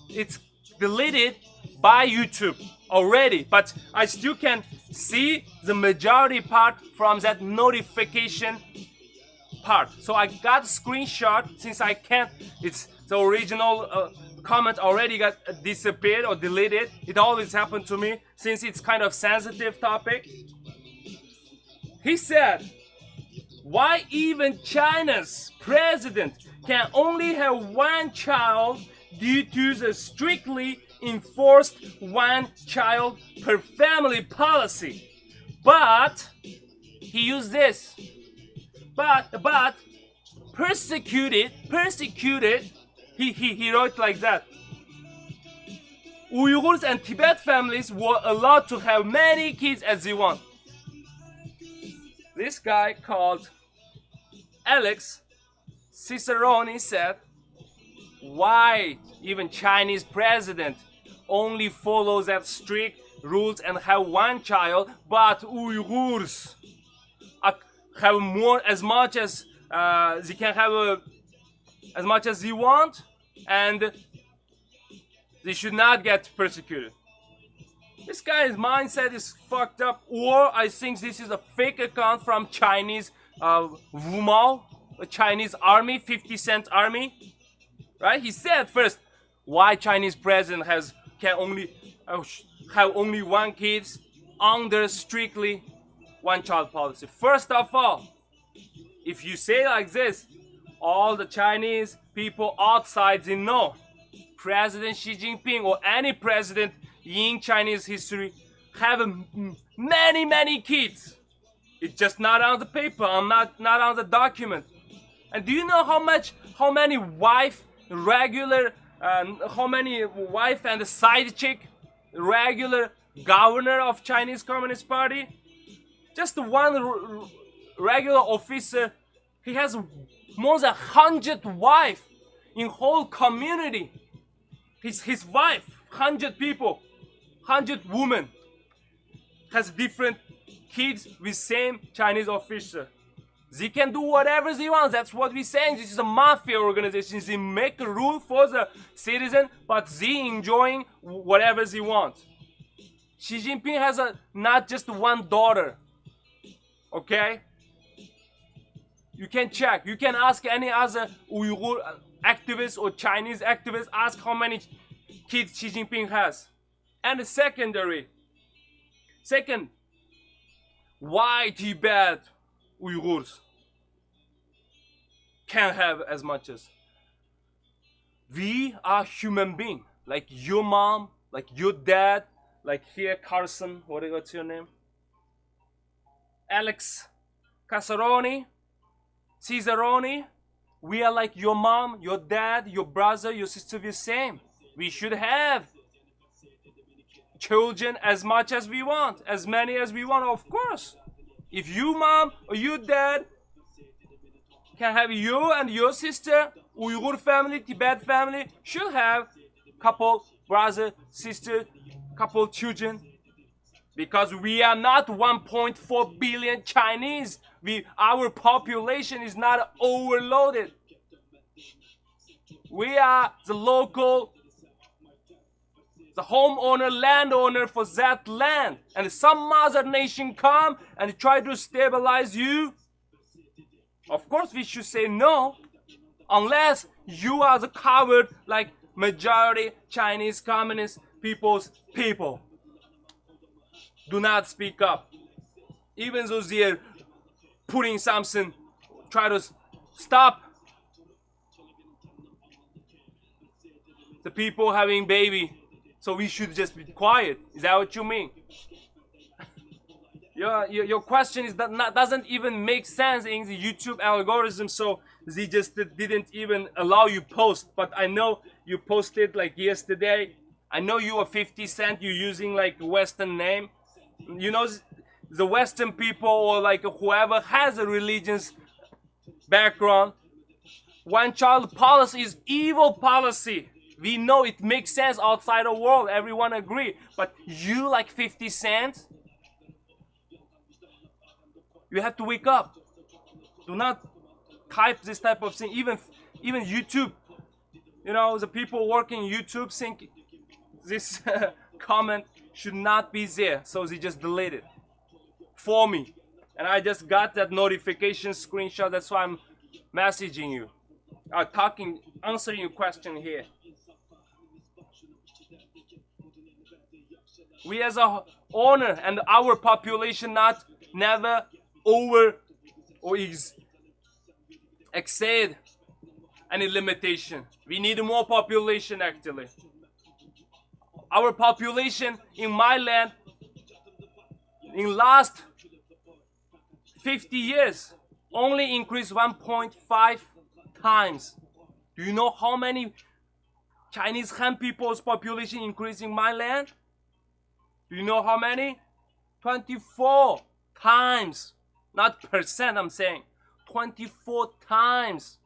It's deleted by YouTube already. But I still can see the majority part from that notification part. So I got a screenshot since I can't. It's the original comment already got disappeared or deleted. It always happened to me since it's kind of sensitive topic. He said, why even China's president can only have one child due to the strictly enforced one child per family policy. But he used this. But persecuted, he wrote like that. Uyghurs and Tibet families were allowed to have many kids as they want. This guy called Alex Ciceroni said, why even Chinese president only follows that strict rules and have one child, but Uyghurs have more, as much as they can have as much as they want, and they should not get persecuted. This guy's mindset is fucked up, or I think this is a fake account from Chinese Wumao, a Chinese army, 50 Cent army, right? He said first, why Chinese president can only have only one kids under strictly one child policy. First of all, if you say like this, all the Chinese people outside, they know President Xi Jinping or any president in Chinese history have many kids. It's just not on the paper, not on the document. And do you know how many wife and side chick regular governor of Chinese Communist Party? Just one regular officer, he has more than 100 wife in whole community. His wife, 100 people, 100 women, has different kids with same Chinese officer. They can do whatever they want. That's what we're saying. This is a mafia organization. They make a rule for the citizen, but they enjoying whatever they want. Xi Jinping has not just one daughter. Okay? You can check. You can ask any other Uyghur activist or Chinese activist, ask how many kids Xi Jinping has. And the second, why Tibet Uyghurs can have as much as? We are human beings, like your mom, like your dad, like here Carson, what's your name? Alex Cassaroni, Ciceroni. We are like your mom, your dad, your brother, your sister, we're same. We should have children as much as we want, as many as we want, of course. If you mom or you dad can have you and your sister, Uyghur family, Tibet family, should have couple brother, sister, couple children. Because we are not 1.4 billion Chinese. Our population is not overloaded. We are the local, the homeowner, landowner for that land. And some other nation come and try to stabilize you. Of course we should say no. Unless you are the coward like majority Chinese communist people's people. Do not speak up. Even though they're putting something, try to stop the people having baby. So we should just be quiet. Is that what you mean? Your question is that doesn't even make sense in the YouTube algorithm, so they just didn't even allow you post. But I know you posted like yesterday. I know you are 50 Cent, you're using like a Western name. You know, the Western people or like whoever has a religious background, one child policy is evil policy. We know it makes sense outside the world, everyone agree. But you like 50 Cent, you have to wake up. Do not type this type of thing. Even YouTube, you know, the people working YouTube think this comment should not be there, so they just delete it for me. And I just got that notification screenshot. That's why I'm messaging you, answering your question here. We as a owner and our population never over or exceed any limitation. We need more population actually. Our population in my land in last 50 years only increased 1.5 times. Do you know how many Chinese Han people's population increased in my land? Do you know how many? 24 times. Not percent, I'm saying. 24 times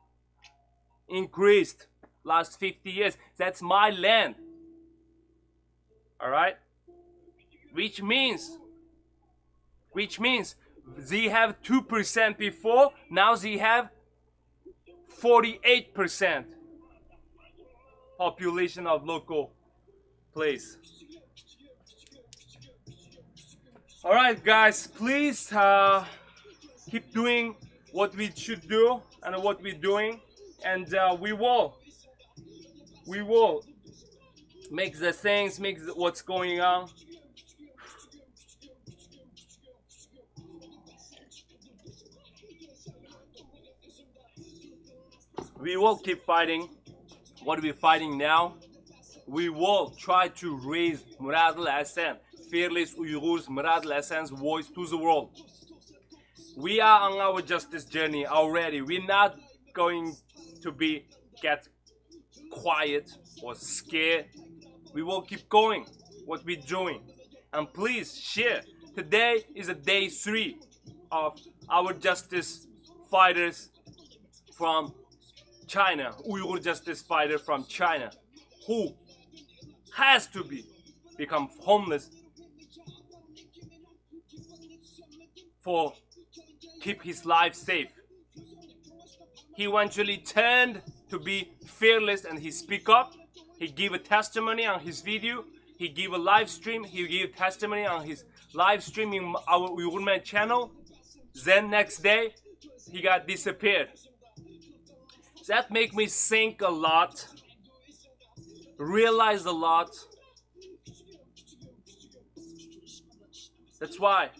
increased last 50 years. That's my land. Alright? Which means they have 2% before, now they have 48% population of local place. Alright guys, please keep doing what we should do and what we're doing, and we will make the things, what's going on. We will keep fighting what we're fighting now. We will try to raise Miradil Hasan, fearless Uyghurs, Miradil Hasan's voice to the world. We are on our justice journey already. We're not going to get quiet or scared. We will keep going what we're doing. And please share. Today is a day 3 of our justice fighters from China, Uyghur justice fighter from China, who has to become homeless for keep his life safe. He eventually turned to be fearless and he speak up. He gave a testimony on his video. He gave a live stream. He gave testimony on his live stream in our UyghurMan channel. Then next day, he got disappeared. That make me think a lot, realize a lot. That's why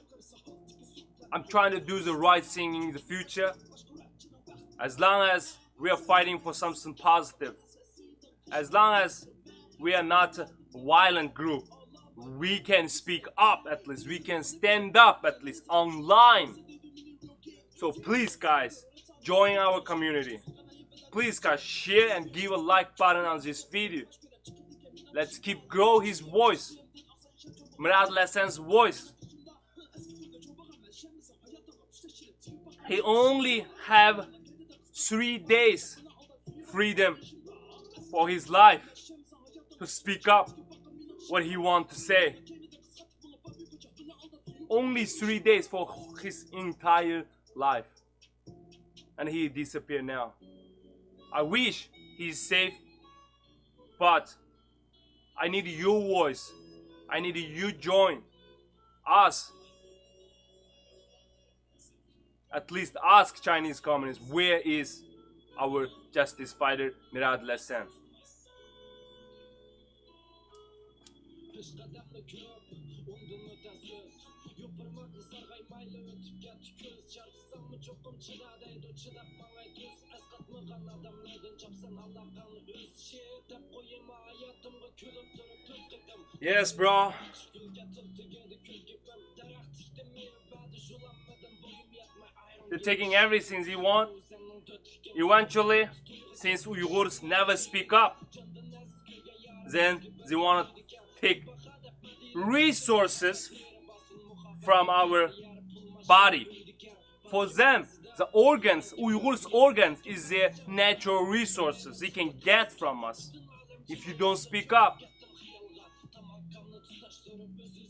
I'm trying to do the right thing in the future. As long as we are fighting for something positive, as long as we are not a violent group, we can speak up at least, we can stand up at least online. So please guys, join our community. Please guys, share and give a like button on this video. Let's keep grow his voice, Miradil Hasan's voice. He only have 3 days freedom for his life to speak up what he wants to say. only 3 days for his entire life. And he disappeared now. I wish he's safe, but I need your voice. I need you join us. At least ask Chinese communists, where is our justice fighter Miradil Hasan? Yes, bro. They're taking everything they want. Eventually, since Uyghurs never speak up, then they want to take resources from our body. For them, the organs, Uyghurs' organs, is their natural resources they can get from us. If you don't speak up,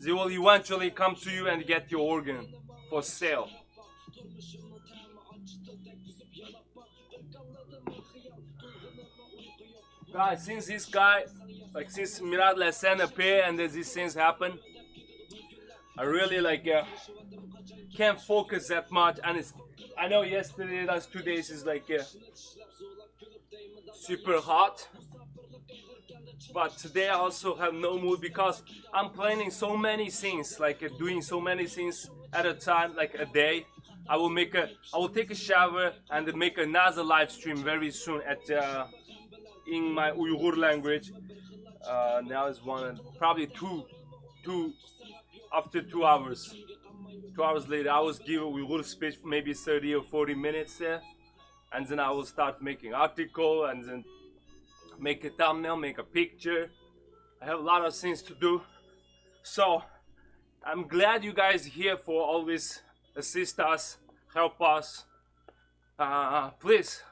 they will eventually come to you and get your organ for sale. Guys, since this guy, since Miradil Hasan appeared and these things happen, I really can't focus that much. And I know yesterday, last 2 days is super hot, but today I also have no mood because I'm planning so many things, doing so many things at a time, a day. I will take a shower and make another live stream very soon in my Uyghur language. Now it's probably two after 2 hours. 2 hours later, I will give a Uyghur speech, maybe 30 or 40 minutes there, and then I will start making article and then make a thumbnail, make a picture. I have a lot of things to do, so I'm glad you guys here for always assist us, help us. Please,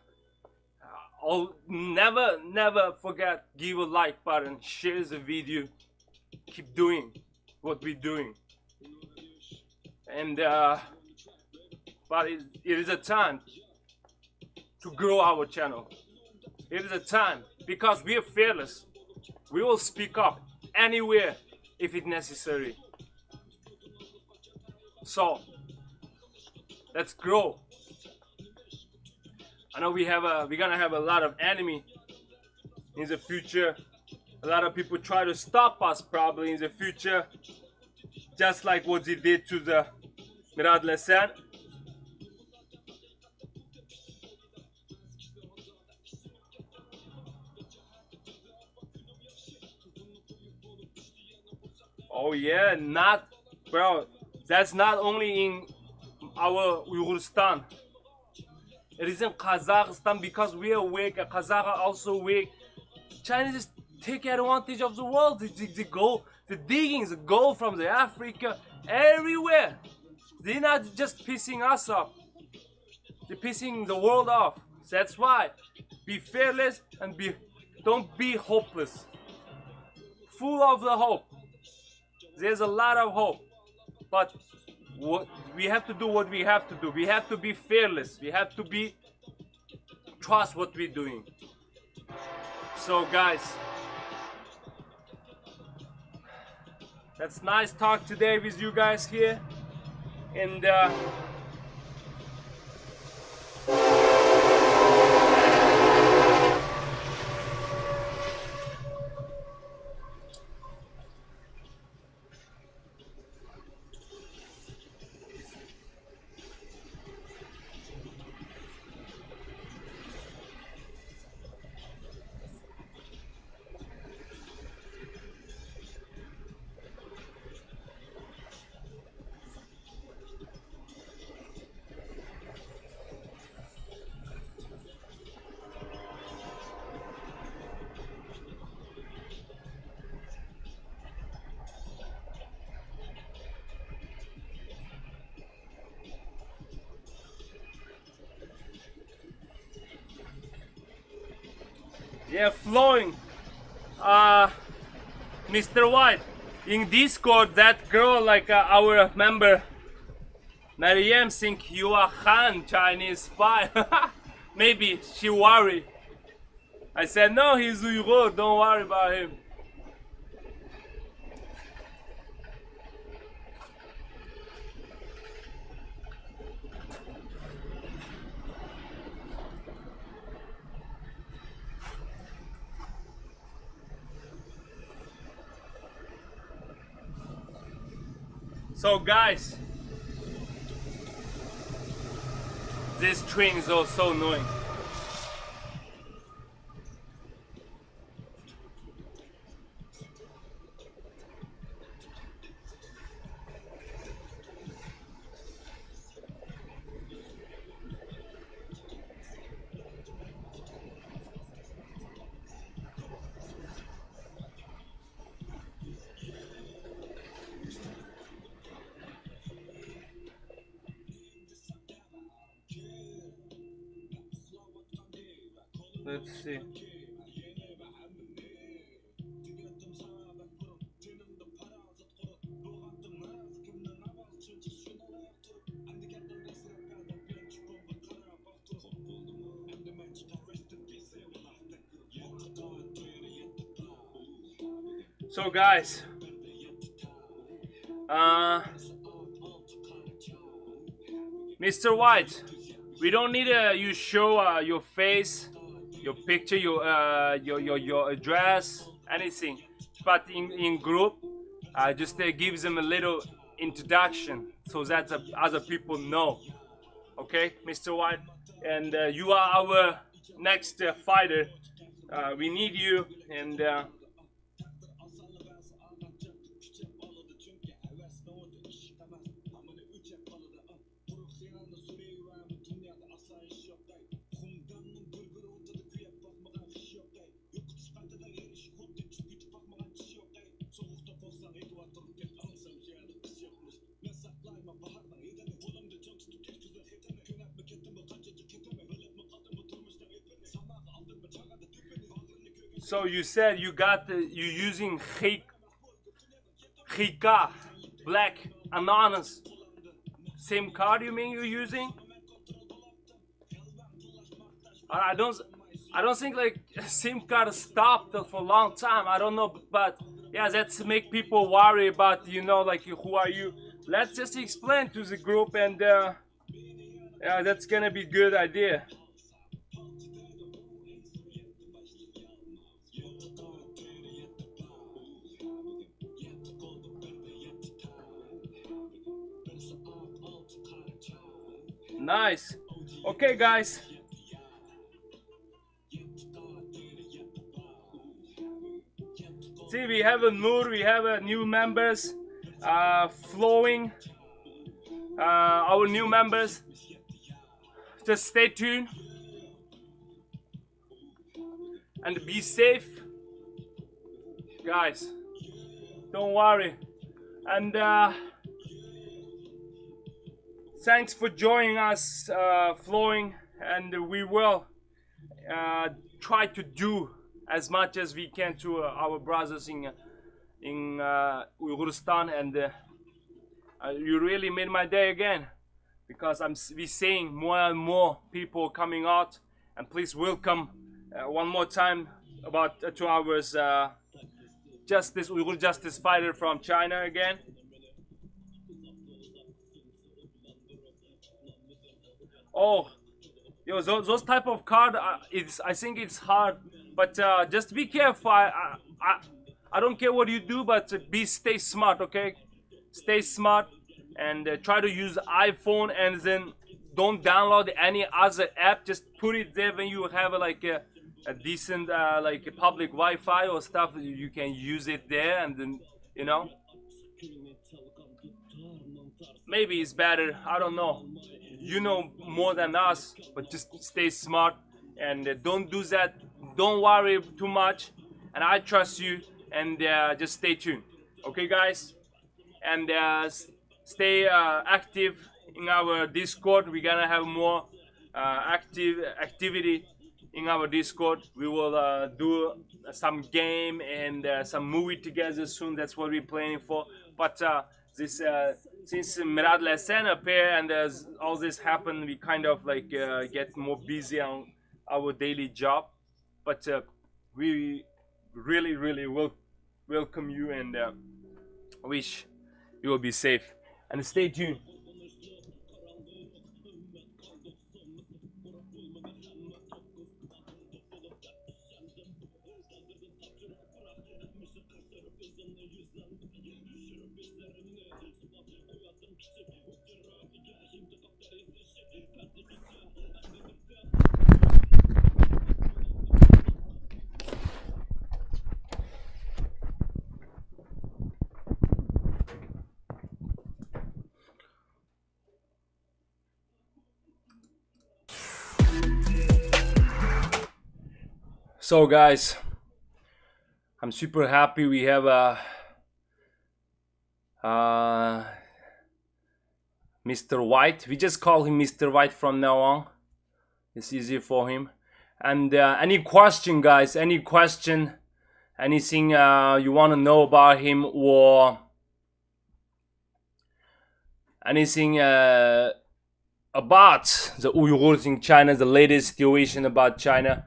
never forget, give a like button, share the video, keep doing what we're doing. And but it is a time to grow our channel. It is a time because we are fearless. We will speak up anywhere if it's necessary. So let's grow. I know we're gonna have a lot of enemy in the future. A lot of people try to stop us probably in the future, just like what they did to the Miradil Hasan. Oh yeah, bro, that's not only in our Uyghurstan. It is in Kazakhstan because we are weak. Kazakhs are also weak. Chinese take advantage of the world. They're digging the gold from the Africa everywhere. They're not just pissing us off. They're pissing the world off. That's why be fearless and don't be hopeless. Full of the hope. There's a lot of hope, but we have to do what we have to do. We have to be fearless. We have to trust what we're doing. So guys, that's nice talk today with you guys here, and yeah, flowing. Mr. White, in Discord, that girl, like our member Maryam, think you are Han, Chinese spy. Maybe she worry. I said no, he's Uyghur. Don't worry about him. So guys, this train is so annoying. Let's see. So guys, Mr. White, we don't need you show your face, your picture, your address, anything. But in group, just gives them a little introduction so that other people know. Okay, Mr. White, and you are our next fighter. We need you, and so you said you got you using Hika, black anonymous SIM card. You mean you're using? I don't think like SIM card stopped for a long time. I don't know, but yeah, that's make people worry about, you know, like who are you? Let's just explain to the group, and yeah, that's gonna be good idea. Nice. Okay, guys. See, we have a Noor, we have a new members flowing. Our new members. Just stay tuned and be safe, guys. Don't worry. And thanks for joining us, flowing, and we will try to do as much as we can to our brothers in Uyghurstan, and you really made my day again, because we seeing more and more people coming out, and please welcome one more time about 2 hours justice, Uyghur justice fighter from China again. Oh, yo, those type of card, I think it's hard, but just be careful. I don't care what you do, but stay smart, okay? Stay smart, and try to use iPhone, and then don't download any other app. Just put it there when you have like a decent like a public Wi-Fi or stuff. You can use it there, and then, you know, maybe it's better. I don't know. You know more than us, but just stay smart, and don't do that. Don't worry too much, and I trust you, and just stay tuned. Okay, guys, and stay active in our Discord. We're gonna have more activity in our Discord. We will do some game and some movie together soon. That's what we're planning for. But this since Miradil Hasan appeared and all this happened, we kind of like get more busy on our daily job. But we really will welcome you and wish you will be safe. And stay tuned. So guys, I'm super happy we have Mr. White. We just call him Mr. White from now on. It's easier for him. And any question, guys, any question, anything you want to know about him, or anything about the Uyghurs in China, the latest situation about China,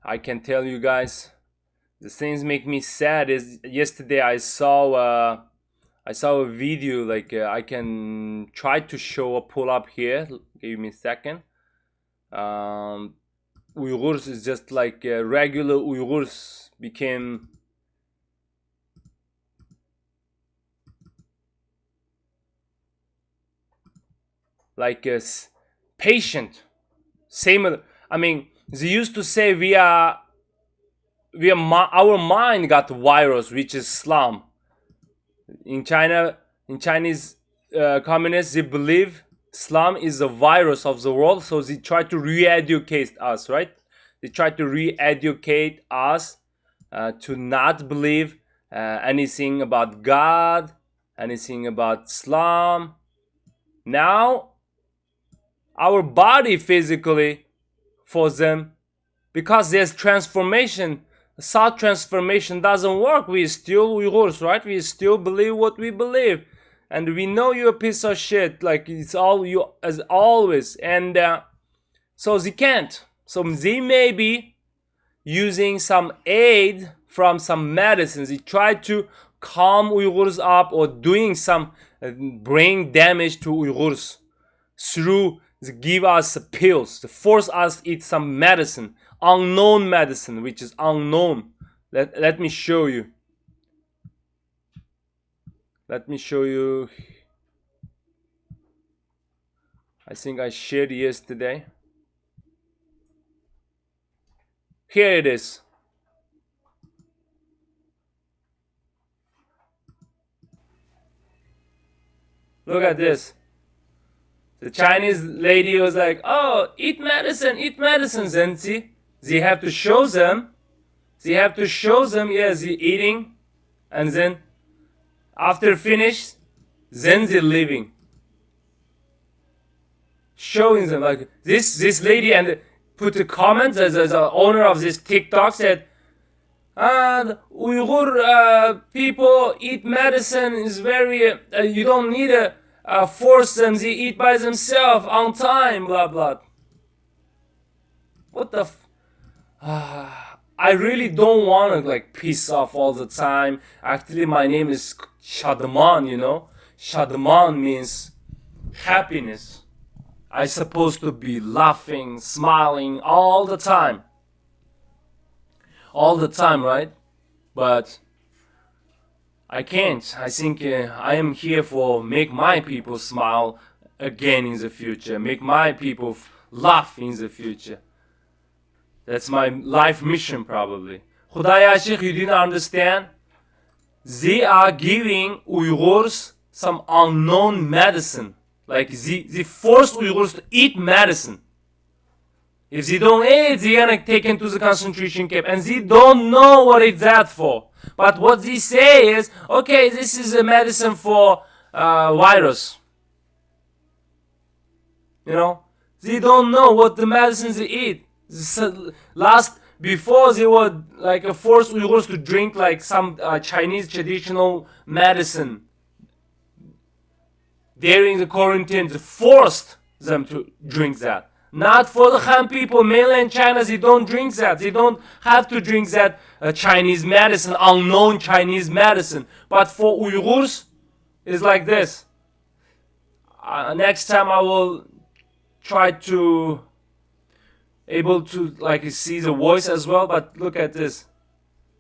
I can tell you guys. The things make me sad is yesterday I saw a video, like I can try to show a pull up here. Give me a second. Uyghurs is just like regular Uyghurs became like patient. Same. I mean, they used to say our mind got virus, which is Islam. In China, in Chinese communists, they believe Islam is the virus of the world, so they try to re-educate us, right? They try to re-educate us to not believe anything about God, anything about Islam. Now, our body physically, for them, because there's transformation, thought transformation doesn't work. We're still Uyghurs, right? We still believe what we believe, and we know you're a piece of shit, like it's all you as always. And so they can't. So they may be using some aid from some medicines. They try to calm Uyghurs up, or doing some brain damage to Uyghurs through they give us pills, to force us to eat some medicine, unknown medicine, which is unknown. Let me show you. Let me show you. I think I shared yesterday. Here it is. Look at this. The Chinese lady was like, "Oh, eat medicine, eat medicine." Then see, they have to show them. They have to show them, yes, they're eating, and then after finish, then they're leaving. Showing them like this lady, and put a comment as the owner of this TikTok said, and Uyghur people eat medicine is very you don't need to force them, they eat by themselves on time, blah blah. What the I really don't want to like piss off all the time. Actually, my name is Shadman, you know. Shadman means happiness. I'm supposed to be laughing, smiling all the time. All the time, right? But I can't. I think I am here for make my people smile again in the future. Make my people laugh in the future. That's my life mission probably. Khudaya Sheikh, you didn't understand? They are giving Uyghurs some unknown medicine. Like they force Uyghurs to eat medicine. If they don't eat, they're gonna take into the concentration camp, and they don't know what it's that for. But what they say is, okay, this is a medicine for virus. You know, they don't know what the medicines they eat. Before they were like forced Uyghurs to drink like some Chinese traditional medicine. During the quarantine, they forced them to drink that. Not for the Han people, mainland China, they don't drink that. They don't have to drink that Chinese medicine, unknown Chinese medicine. But for Uyghurs, it's like this. Next time I will try to able to like see the voice as well. But look at this.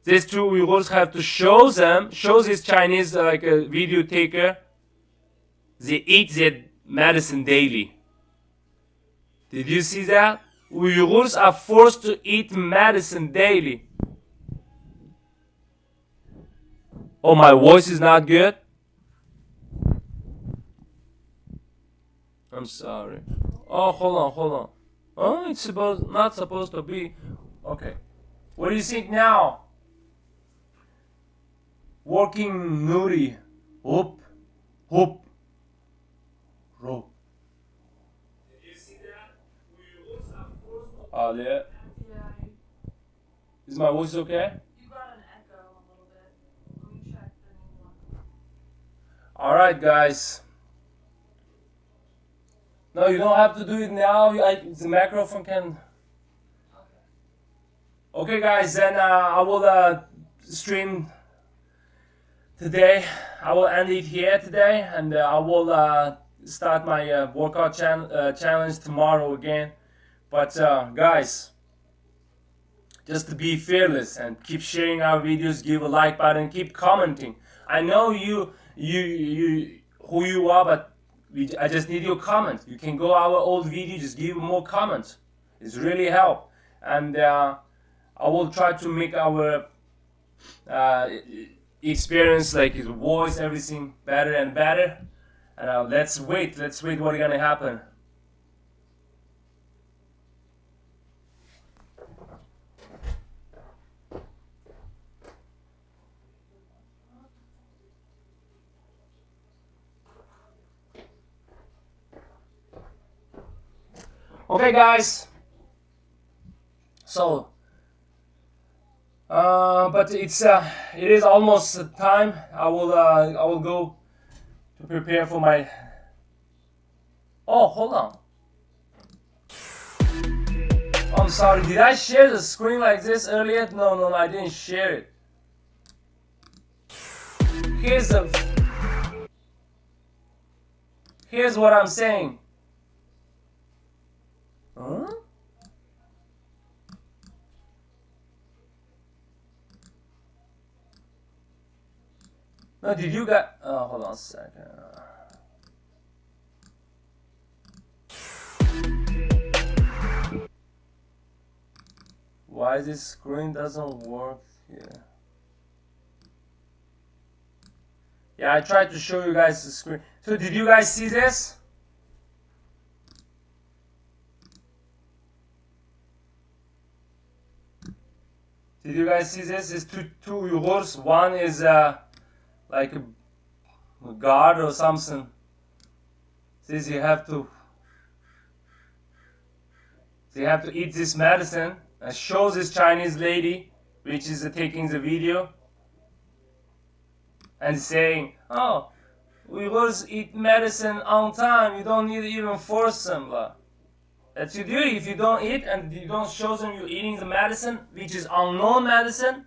These two Uyghurs have to show this Chinese like a video taker. They eat their medicine daily. Did you see that? Uyghurs are forced to eat medicine daily. Oh, my voice is not good? I'm sorry. Oh, hold on. Oh, it's not supposed to be. Okay. What do you think now? Working Nuri. Hoop. Rope. Did you see that? Uyghurs are forced to. Oh, yeah. Yeah. Is my voice okay? You got an echo a little bit. Let me check the new one. Alright, guys. No, you don't have to do it now. The microphone can. Okay, guys. Then I will stream today. I will end it here today, and I will start my workout challenge tomorrow again. But guys, just to be fearless and keep sharing our videos, give a like button, keep commenting. I know you who you are, but I just need your comments. You can go our old video, just give more comments. It's really help. And I will try to make our experience, like his voice, everything better and better. And let's wait what's gonna happen. Okay, guys. So, but it is almost time. I will go to prepare for my. Oh, hold on. I'm sorry. Did I share the screen like this earlier? No, I didn't share it. Here's what I'm saying. Huh? No, did you get? Oh, hold on a second. Why this screen doesn't work here? Yeah, I tried to show you guys the screen. So, did you guys see this? Did you guys see this? It's two Uyghurs. One is like a guard or something. Says you have to eat this medicine. And shows this Chinese lady, which is taking the video, and saying, "Oh, Uyghurs eat medicine on time. You don't need to even force them." That's your duty. If you don't eat and you don't show them you're eating the medicine, which is unknown medicine,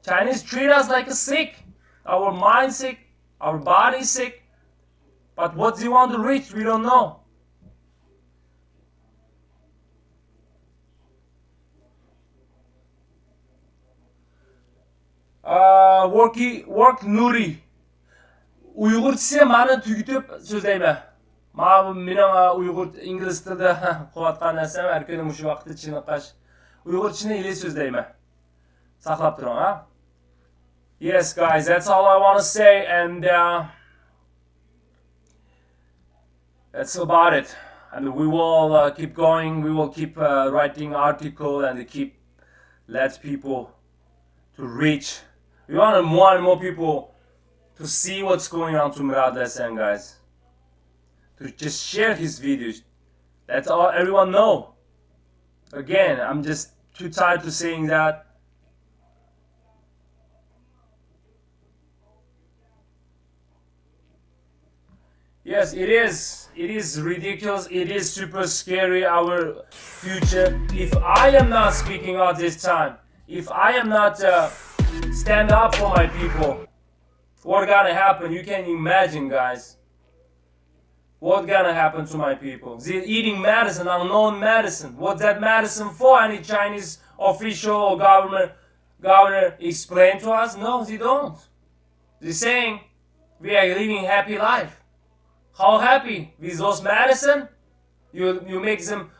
Chinese treat us like a sick. Our mind sick, our body sick. But what they want to reach, we don't know. Work Nuri. Uyghur dесе маны түгітіп сөздейме. Менің Uyghur инглиз тілді қуатқан нәрсем әркені мұшы вақты чыныққаш. Uyghur чыны еле сөздейме. Сақлап тұрың, ha? Yes, guys, that's all I want to say, and that's about it. And we will keep going. We will keep writing article and keep let people to reach. We want more and more people to see what's going on to Miradil Hasan, guys. To just share his videos. That's all everyone know. Again, I'm just too tired to saying that. Yes, it is. It is ridiculous. It is super scary, our future. If I am not speaking out this time, if I am not stand up for my people, what gonna happen? You can imagine, guys. What gonna happen to my people? They're eating medicine, unknown medicine. What's that medicine for? Any Chinese official or governor explain to us? No, they don't. They're saying we are living happy life. How happy with those medicine? You make them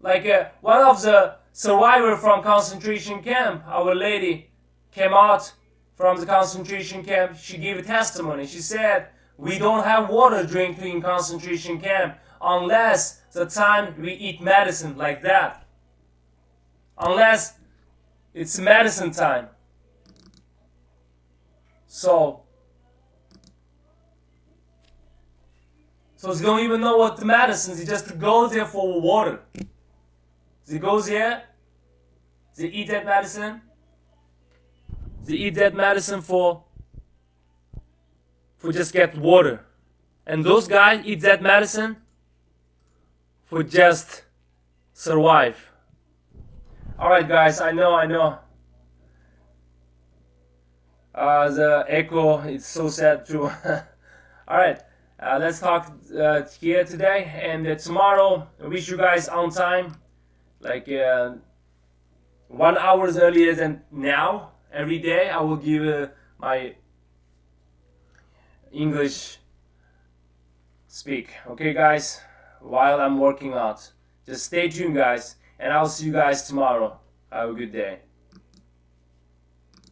like one of the survivor from concentration camp. Our lady came out from the concentration camp. She gave a testimony. She said, we don't have water drinking in concentration camp unless the time we eat medicine like that. Unless it's medicine time. So they don't even know what the medicine. They just go there for water. They go there. They eat that medicine. They eat that medicine for just get water. And those guys eat that medicine for just survive. Alright guys, I know. The echo, it's so sad too. Alright, let's talk here today. And tomorrow, I wish you guys on time. Like 1 hour earlier than now. Every day I will give my English speak. Okay guys, while I'm working out. Just stay tuned guys, and I'll see you guys tomorrow. Have a good day.